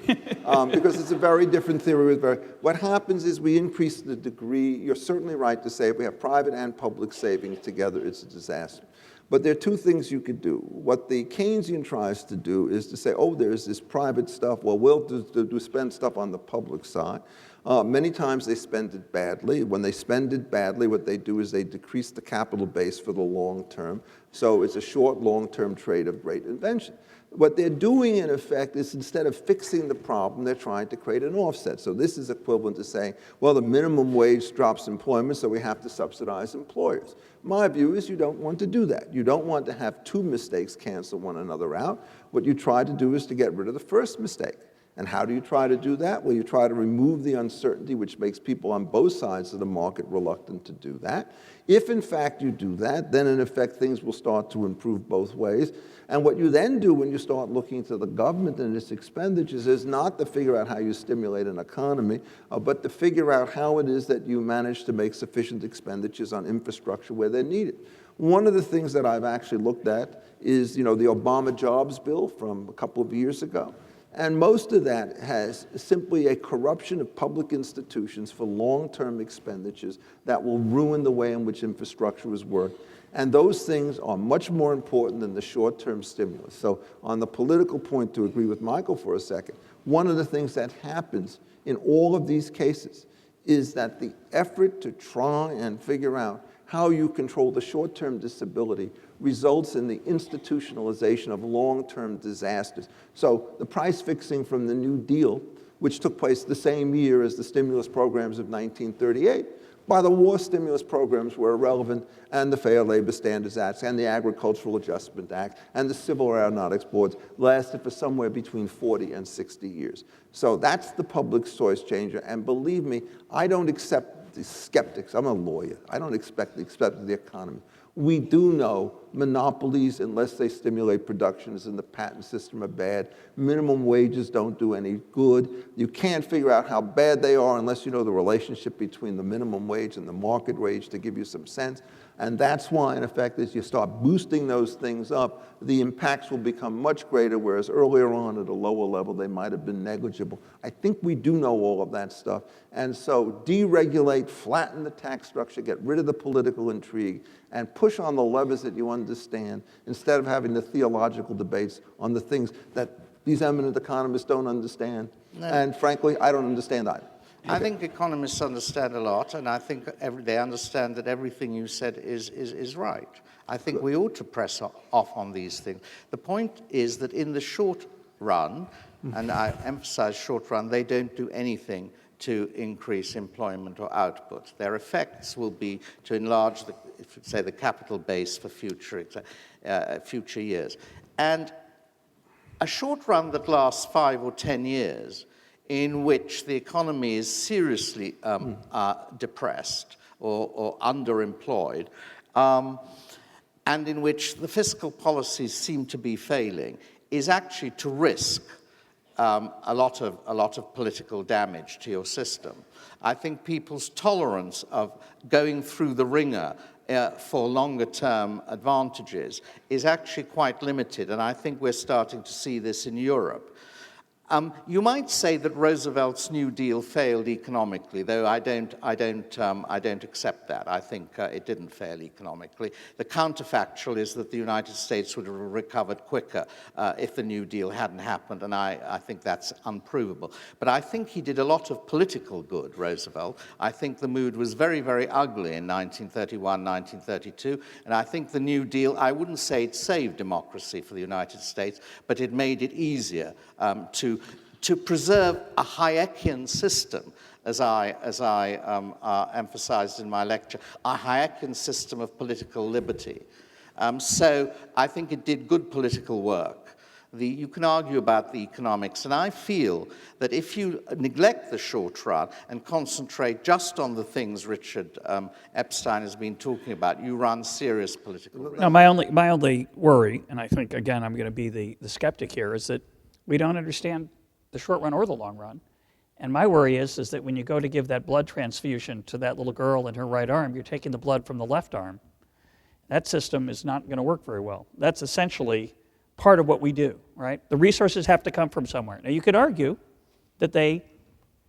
because it's a very different theory. What happens is we increase the degree. You're certainly right to say if we have private and public savings together, it's a disaster. But there are two things you could do. What the Keynesian tries to do is to say, oh, there's this private stuff. Well, we'll spend stuff on the public side. Many times they spend it badly. When they spend it badly, what they do is they decrease the capital base for the long term. So it's a short, long-term trade of great invention. What they're doing, in effect, is instead of fixing the problem, they're trying to create an offset. So this is equivalent to saying, well, the minimum wage drops employment, so we have to subsidize employers. My view is you don't want to do that. You don't want to have two mistakes cancel one another out. What you try to do is to get rid of the first mistake. And how do you try to do that? Well, you try to remove the uncertainty, which makes people on both sides of the market reluctant to do that. If, in fact, you do that, then, in effect, things will start to improve both ways. And what you then do when you start looking to the government and its expenditures is not to figure out how you stimulate an economy, but to figure out how it is that you manage to make sufficient expenditures on infrastructure where they're needed. One of the things that I've actually looked at is, the Obama jobs bill from a couple of years ago. And most of that has simply a corruption of public institutions for long-term expenditures that will ruin the way in which infrastructure is worked. And those things are much more important than the short-term stimulus. So on the political point, to agree with Michael for a second, one of the things that happens in all of these cases is that the effort to try and figure out how you control the short-term disability results in the institutionalization of long-term disasters. So the price fixing from the New Deal, which took place the same year as the stimulus programs of 1938, by the war stimulus programs were irrelevant, and the Fair Labor Standards Act, and the Agricultural Adjustment Act, and the Civil Aeronautics Boards lasted for somewhere between 40 and 60 years. So that's the public choice changer, and believe me, I don't accept the skeptics. I'm a lawyer. I don't expect the economy. We do know monopolies, unless they stimulate production, as in the patent system, are bad. Minimum wages don't do any good. You can't figure out how bad they are unless you know the relationship between the minimum wage and the market wage to give you some sense. And that's why, in effect, as you start boosting those things up, the impacts will become much greater, whereas earlier on at a lower level, they might have been negligible. I think we do know all of that stuff. And so deregulate, flatten the tax structure, get rid of the political intrigue, and push on the levers that you understand, instead of having the theological debates on the things that these eminent economists don't understand. No. And frankly, I don't understand either. I think economists understand a lot, and I think they understand that everything you said is right. I think we ought to press off on these things. The point is that in the short run, and I emphasize short run, they don't do anything to increase employment or output. Their effects will be to enlarge, the capital base for future years. And a short run that lasts 5 or 10 years, in which the economy is seriously depressed or underemployed, and in which the fiscal policies seem to be failing, is actually to risk a lot of political damage to your system. I think people's tolerance of going through the ringer for longer-term advantages is actually quite limited, and I think we're starting to see this in Europe. You might say that Roosevelt's New Deal failed economically, though I don't accept that. I think it didn't fail economically. The counterfactual is that the United States would have recovered quicker if the New Deal hadn't happened, and I think that's unprovable. But I think he did a lot of political good, Roosevelt. I think the mood was very, very ugly in 1931, 1932, and I think the New Deal, I wouldn't say it saved democracy for the United States, but it made it easier to preserve a Hayekian system, as I emphasized in my lecture, a Hayekian system of political liberty. So I think it did good political work. You can argue about the economics, and I feel that if you neglect the short run and concentrate just on the things Richard Epstein has been talking about, you run serious political risk. No, my only worry, and I think, again, I'm going to be the skeptic here, is that we don't understand the short run or the long run. And my worry is that when you go to give that blood transfusion to that little girl in her right arm, you're taking the blood from the left arm. That system is not going to work very well. That's essentially part of what we do, right? The resources have to come from somewhere. Now, you could argue that they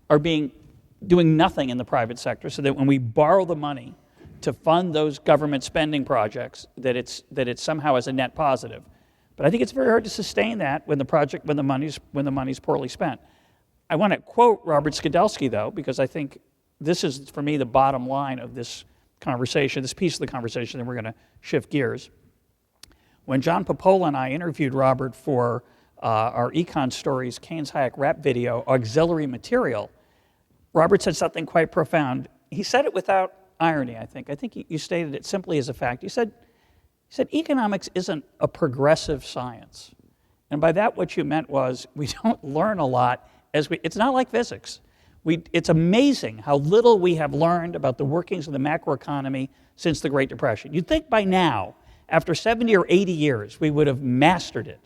are doing nothing in the private sector, so that when we borrow the money to fund those government spending projects, that it somehow is a net positive. But I think it's very hard to sustain that when the money's poorly spent. I want to quote Robert Skidelsky, though, because I think this is, for me, the bottom line of this conversation, this piece of the conversation, and we're going to shift gears. When John Popola and I interviewed Robert for our Econ Stories Keynes-Hayek rap video, Auxiliary Material, Robert said something quite profound. He said it without irony, I think. I think you stated it simply as a fact. He said, economics isn't a progressive science. And by that, what you meant was we don't learn a lot. It's not like physics. It's amazing how little we have learned about the workings of the macroeconomy since the Great Depression. You'd think by now, after 70 or 80 years, we would have mastered it.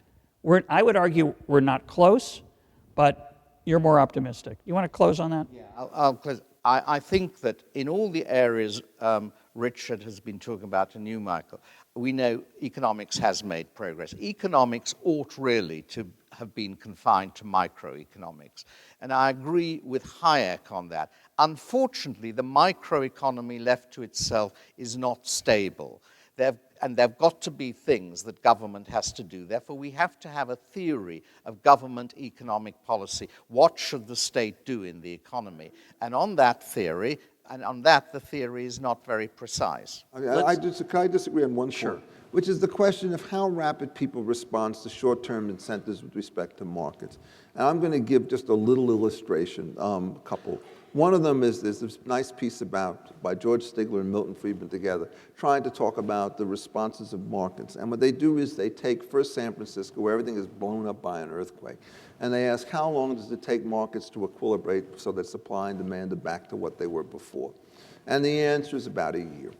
I would argue we're not close, but you're more optimistic. You want to close on that? Yeah, I'll close. I think that in all the areas Richard has been talking about and you, Michael, we know economics has made progress. Economics ought really to have been confined to microeconomics. And I agree with Hayek on that. Unfortunately, the microeconomy left to itself is not stable. And there have got to be things that government has to do. Therefore, we have to have a theory of government economic policy. What should the state do in the economy? And on that theory, the theory is not very precise. Can I disagree on one point? Which is the question of how rapid people respond to short-term incentives with respect to markets. And I'm going to give just a little illustration, a couple. One of them is there's this nice piece by George Stigler and Milton Friedman together, trying to talk about the responses of markets. And what they do is they take first San Francisco, where everything is blown up by an earthquake, and they ask how long does it take markets to equilibrate so that supply and demand are back to what they were before. And the answer is about a year.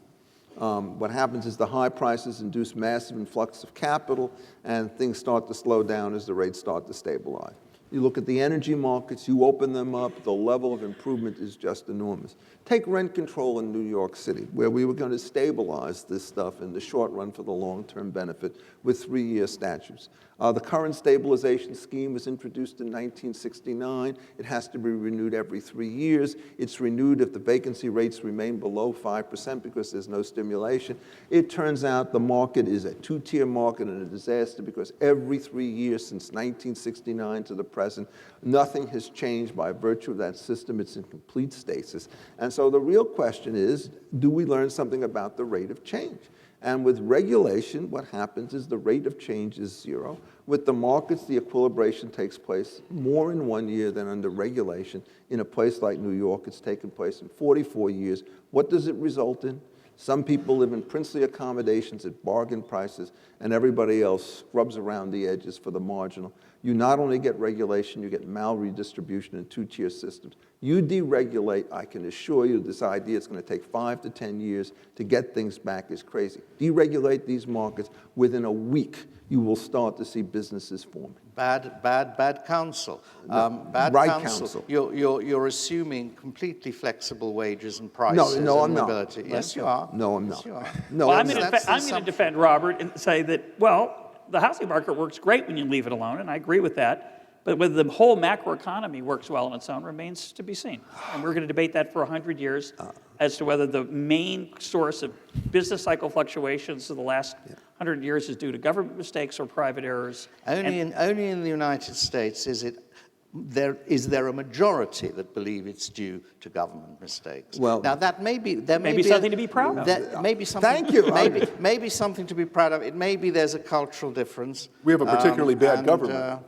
What happens is the high prices induce massive influx of capital, and things start to slow down as the rates start to stabilize. You look at the energy markets, you open them up, the level of improvement is just enormous. Take rent control in New York City, where we were going to stabilize this stuff in the short run for the long-term benefit with 3-year statutes. The current stabilization scheme was introduced in 1969. It has to be renewed every 3 years. It's renewed if the vacancy rates remain below 5% because there's no stimulation. It turns out the market is a two-tier market and a disaster because every 3 years since 1969 to the present, nothing has changed by virtue of that system. It's in complete stasis. And so the real question is, do we learn something about the rate of change? And with regulation, what happens is the rate of change is zero. With the markets, the equilibration takes place more in 1 year than under regulation. In a place like New York, it's taken place in 44 years. What does it result in? Some people live in princely accommodations at bargain prices, and everybody else scrubs around the edges for the marginal. You not only get regulation, you get malredistribution in two-tier systems. You deregulate, I can assure you this idea is going to take 5 to 10 years to get things back is crazy. Deregulate these markets, within a week, you will start to see businesses forming. Bad counsel. Bad right counsel. counsel. You're assuming completely flexible wages and prices No, and I'm mobility. not. Yes, you are. No, I'm Yes, not. you are. No, Well, I'm I'm not. going to defend Robert and say that, well, the housing market works great when you leave it alone, and I agree with that. But whether the whole macroeconomy works well on its own remains to be seen. And we're going to debate that for 100 years as to whether the main source of business cycle fluctuations of the last 100 years is due to government mistakes or private errors. Only in the United States is there a majority that believe it's due to government mistakes. Well, now that may be something to be proud of. That may be something. Thank you. Maybe something to be proud of. It may be there's a cultural difference. We have a particularly bad government.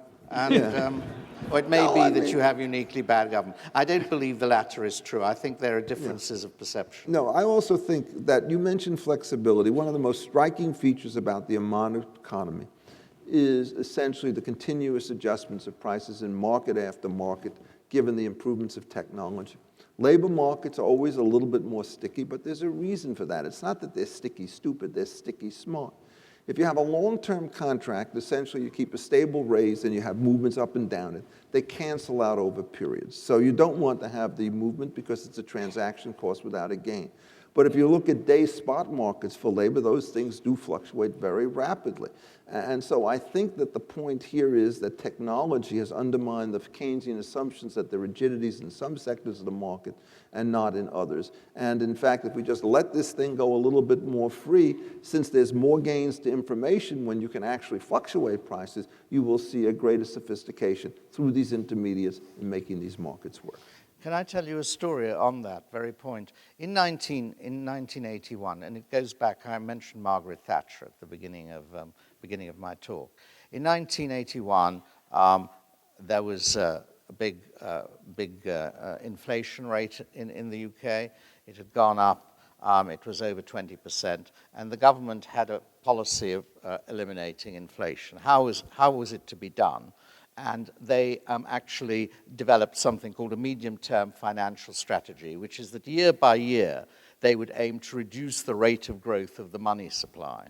Or it may No, be I that mean- you have uniquely bad government. I don't believe the latter is true. I think there are differences of perception. No, I also think that you mentioned flexibility. One of the most striking features about the American economy is essentially the continuous adjustments of prices in market after market, given the improvements of technology. Labor markets are always a little bit more sticky, but there's a reason for that. It's not that they're sticky stupid, they're sticky smart. If you have a long-term contract, essentially you keep a stable raise and you have movements up and down it. They cancel out over periods. So you don't want to have the movement because it's a transaction cost without a gain. But if you look at day spot markets for labor, those things do fluctuate very rapidly. And so I think that the point here is that technology has undermined the Keynesian assumptions that there are rigidities in some sectors of the market and not in others. And in fact, if we just let this thing go a little bit more free, since there's more gains to information when you can actually fluctuate prices, you will see a greater sophistication through these intermediates in making these markets work. Can I tell you a story on that very point? In 1981, and it goes back, I mentioned Margaret Thatcher at the beginning of my talk. In 1981, there was a big inflation rate in the UK. It had gone up. It was over 20%, and the government had a policy of eliminating inflation. How was it to be done? And they actually developed something called a medium-term financial strategy, which is that year by year, they would aim to reduce the rate of growth of the money supply.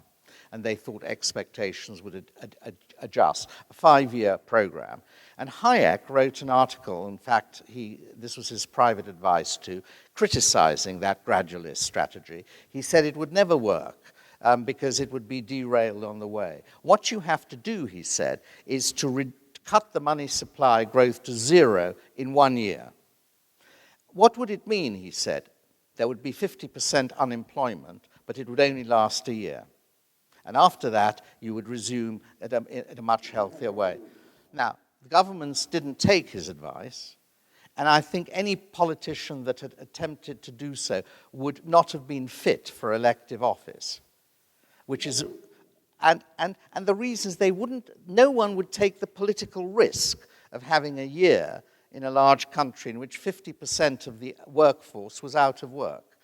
And they thought expectations would adjust. A 5-year program. And Hayek wrote an article, in fact, this was his private advice to, criticizing that gradualist strategy. He said it would never work because it would be derailed on the way. What you have to do, he said, is to cut the money supply growth to zero in 1 year. What would it mean, he said? There would be 50% unemployment, but it would only last a year. And after that, you would resume at a much healthier way. Now, the governments didn't take his advice, and I think any politician that had attempted to do so would not have been fit for elective office, which is... And the reasons no one would take the political risk of having a year in a large country in which 50% of the workforce was out of work.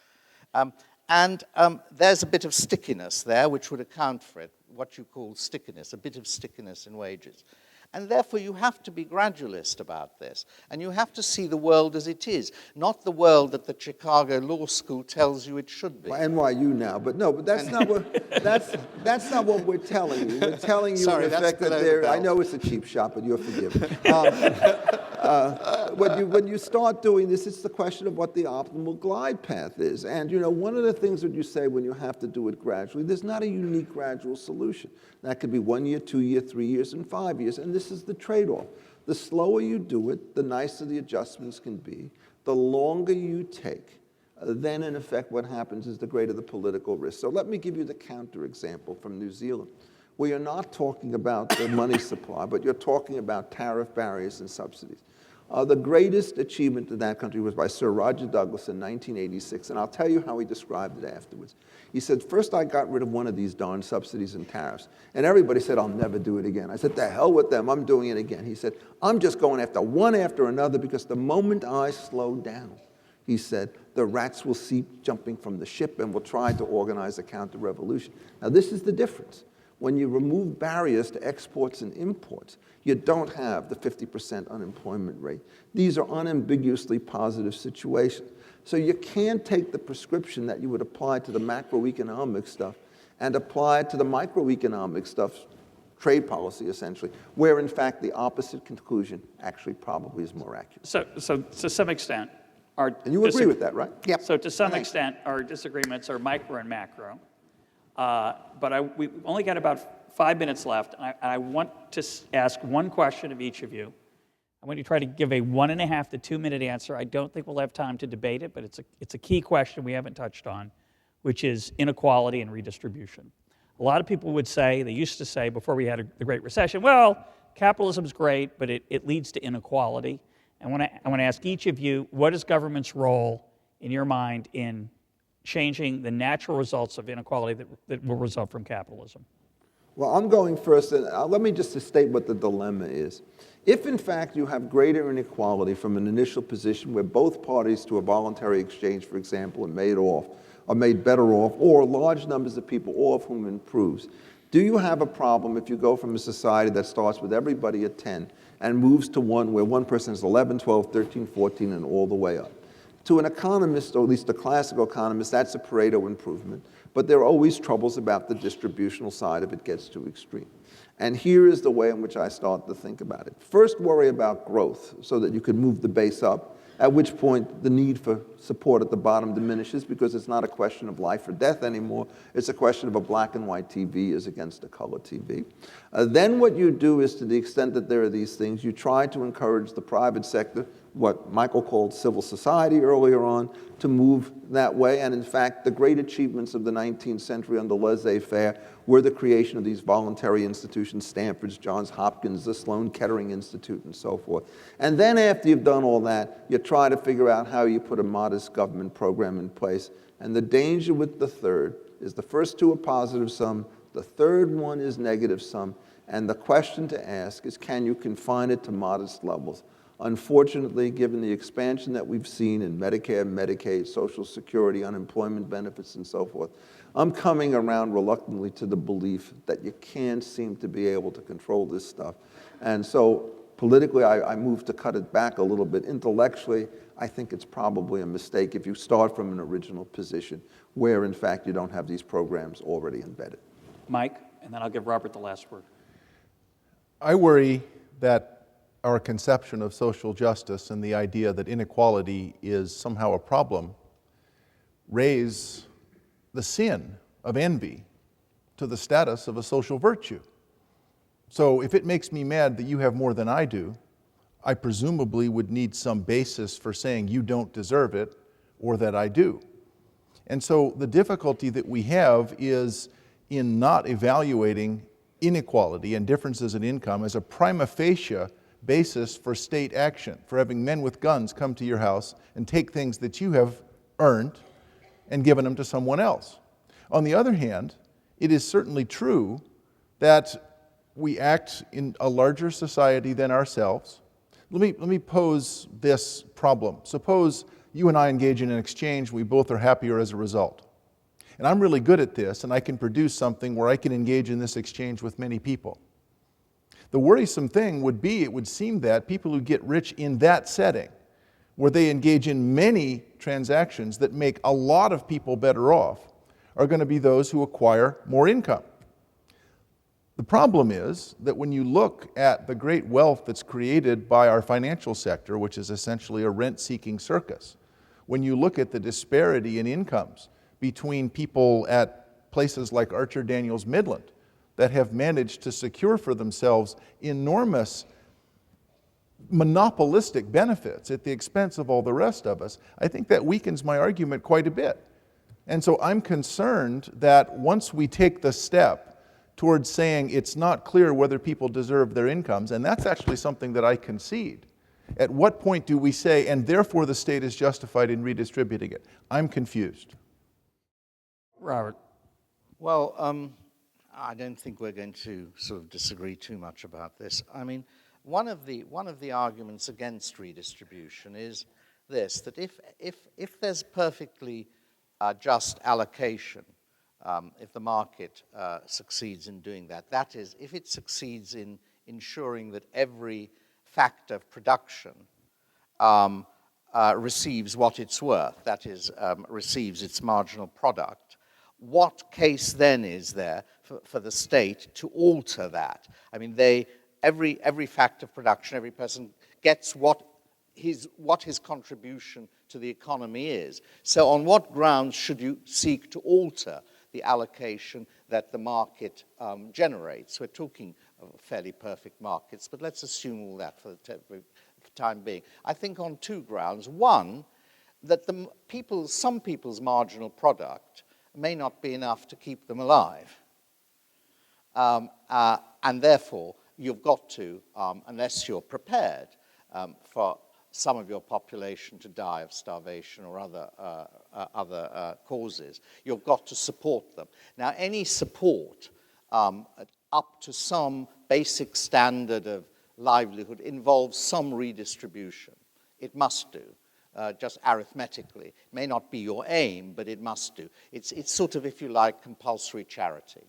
There's a bit of stickiness there, which would account for it, what you call stickiness, a bit of stickiness in wages. And therefore, you have to be gradualist about this. And you have to see the world as it is, not the world that the Chicago Law School tells you it should be. Well, NYU now, but no, but that's not what that's not what we're telling you. We're telling you, Sorry, in effect, that there. I know it's a cheap shot, but you're forgiven. When you start doing this, it's the question of what the optimal glide path is. And one of the things that you say when you have to do it gradually, there's not a unique gradual solution. That could be 1 year, 2 year, 3 years, and 5 years. And this is the trade-off. The slower you do it, the nicer the adjustments can be. The longer you take, then in effect what happens is the greater the political risk. So let me give you the counterexample from New Zealand, where you're not talking about the money supply, but you're talking about tariff barriers and subsidies. The greatest achievement in that country was by Sir Roger Douglas in 1986, and I'll tell you how he described it afterwards. He said, first I got rid of one of these darn subsidies and tariffs, and everybody said, I'll never do it again. I said, the hell with them, I'm doing it again. He said, I'm just going after one after another, because the moment I slow down, he said, the rats will cease jumping from the ship and will try to organize a counter-revolution. Now this is the difference. When you remove barriers to exports and imports, you don't have the 50% unemployment rate. These are unambiguously positive situations. So you can't take the prescription that you would apply to the macroeconomic stuff and apply it to the microeconomic stuff, trade policy essentially, where in fact the opposite conclusion actually probably is more accurate. So to some extent, our and you agree with that, right? Yep. So to some extent, our disagreements are micro and macro. But we've only got about 5 minutes left, and I want to ask one question of each of you. I want you to try to give a 1.5 to 2 minute answer. I don't think we'll have time to debate it, but it's a key question we haven't touched on, which is inequality and redistribution. A lot of people would say, they used to say before we had the Great Recession, well, capitalism's great, but it leads to inequality. I want to ask each of you, what is government's role, in your mind, in changing the natural results of inequality that will result from capitalism? Well, I'm going first, and let me just state what the dilemma is. If, in fact, you have greater inequality from an initial position where both parties to a voluntary exchange, for example, are made better off, or large numbers of people, all of whom improves, do you have a problem if you go from a society that starts with everybody at 10 and moves to one where one person is 11, 12, 13, 14, and all the way up? To an economist, or at least a classical economist, that's a Pareto improvement. But there are always troubles about the distributional side if it gets too extreme. And here is the way in which I start to think about it. First, worry about growth so that you can move the base up, at which point the need for support at the bottom diminishes, because it's not a question of life or death anymore. It's a question of a black and white TV is against a color TV. Then what you do is, to the extent that there are these things, you try to encourage the private sector, what Michael called civil society earlier on, to move that way. And in fact, the great achievements of the 19th century under laissez-faire were the creation of these voluntary institutions, Stanford's, Johns Hopkins, the Sloan Kettering Institute, and so forth. And then after you've done all that, you try to figure out how you put a modest government program in place. And the danger with the third is the first two are positive sum, the third one is negative sum, and the question to ask is, can you confine it to modest levels? Unfortunately, given the expansion that we've seen in Medicare, Medicaid, Social Security, unemployment benefits, and so forth, I'm coming around reluctantly to the belief that you can't seem to be able to control this stuff. And so politically, I move to cut it back a little bit. Intellectually, I think it's probably a mistake if you start from an original position where, in fact, you don't have these programs already embedded. Mike, and then I'll give Robert the last word. I worry that our conception of social justice and the idea that inequality is somehow a problem raise the sin of envy to the status of a social virtue. So if it makes me mad that you have more than I do, I presumably would need some basis for saying you don't deserve it or that I do. And so the difficulty that we have is in not evaluating inequality and differences in income as a prima facie basis for state action, for having men with guns come to your house and take things that you have earned and given them to someone else. On the other hand, it is certainly true that we act in a larger society than ourselves. Let me pose this problem. Suppose you and I engage in an exchange, we both are happier as a result. And I'm really good at this, and I can produce something where I can engage in this exchange with many people. The worrisome thing would be, it would seem that people who get rich in that setting, where they engage in many transactions that make a lot of people better off, are going to be those who acquire more income. The problem is that when you look at the great wealth that's created by our financial sector, which is essentially a rent-seeking circus, when you look at the disparity in incomes between people at places like Archer Daniels Midland that have managed to secure for themselves enormous monopolistic benefits at the expense of all the rest of us, I think that weakens my argument quite a bit. And so I'm concerned that once we take the step towards saying it's not clear whether people deserve their incomes, and that's actually something that I concede, at what point do we say, and therefore the state is justified in redistributing it? I'm confused. Robert. Well, I don't think we're going to sort of disagree too much about this. I mean, one of the arguments against redistribution is this, that if there's perfectly just allocation, if the market succeeds in doing that, that is, if it succeeds in ensuring that every factor of production receives what it's worth, that is, receives its marginal product, what case then is there for the state to alter that? I mean, every factor of production, every person gets what his contribution to the economy is. So on what grounds should you seek to alter the allocation that the market generates? We're talking of fairly perfect markets, but let's assume all that for the time being. I think on two grounds. One, that some people's marginal product may not be enough to keep them alive. And therefore, you've got to, unless you're prepared for some of your population to die of starvation or other causes, you've got to support them. Now, any support up to some basic standard of livelihood involves some redistribution. It must do. Just arithmetically. It may not be your aim, but it must do. It's sort of, if you like, compulsory charity,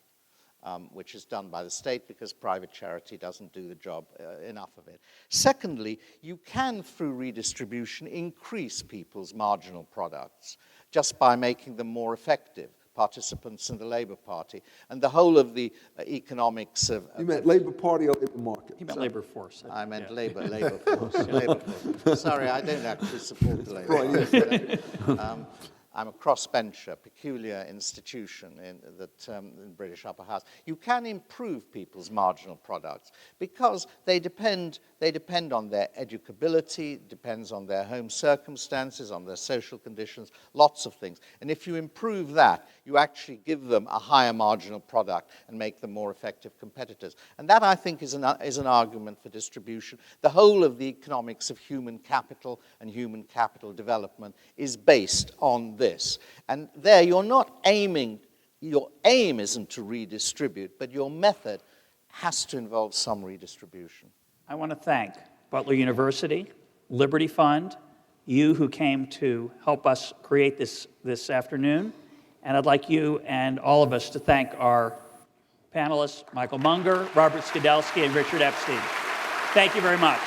which is done by the state because private charity doesn't do the job enough of it. Secondly, you can, through redistribution, increase people's marginal products just by making them more effective, participants in the Labour Party. And the whole of the economics of... You meant Labour Party or Labour market? He meant labor force. I meant Labour force. Labour force. Sorry, I don't actually support the Labour Party. I'm a crossbencher, peculiar institution in the British upper house. You can improve people's marginal products because they depend on their educability, depends on their home circumstances, on their social conditions, lots of things. And if you improve that, you actually give them a higher marginal product and make them more effective competitors. And that, I think, is an argument for distribution. The whole of the economics of human capital and human capital development is based on this. And there you're not aiming, your aim isn't to redistribute, but your method has to involve some redistribution. I want to thank Butler University, Liberty Fund, you who came to help us create this afternoon, and I'd like you and all of us to thank our panelists, Michael Munger, Robert Skidelsky, and Richard Epstein. Thank you very much.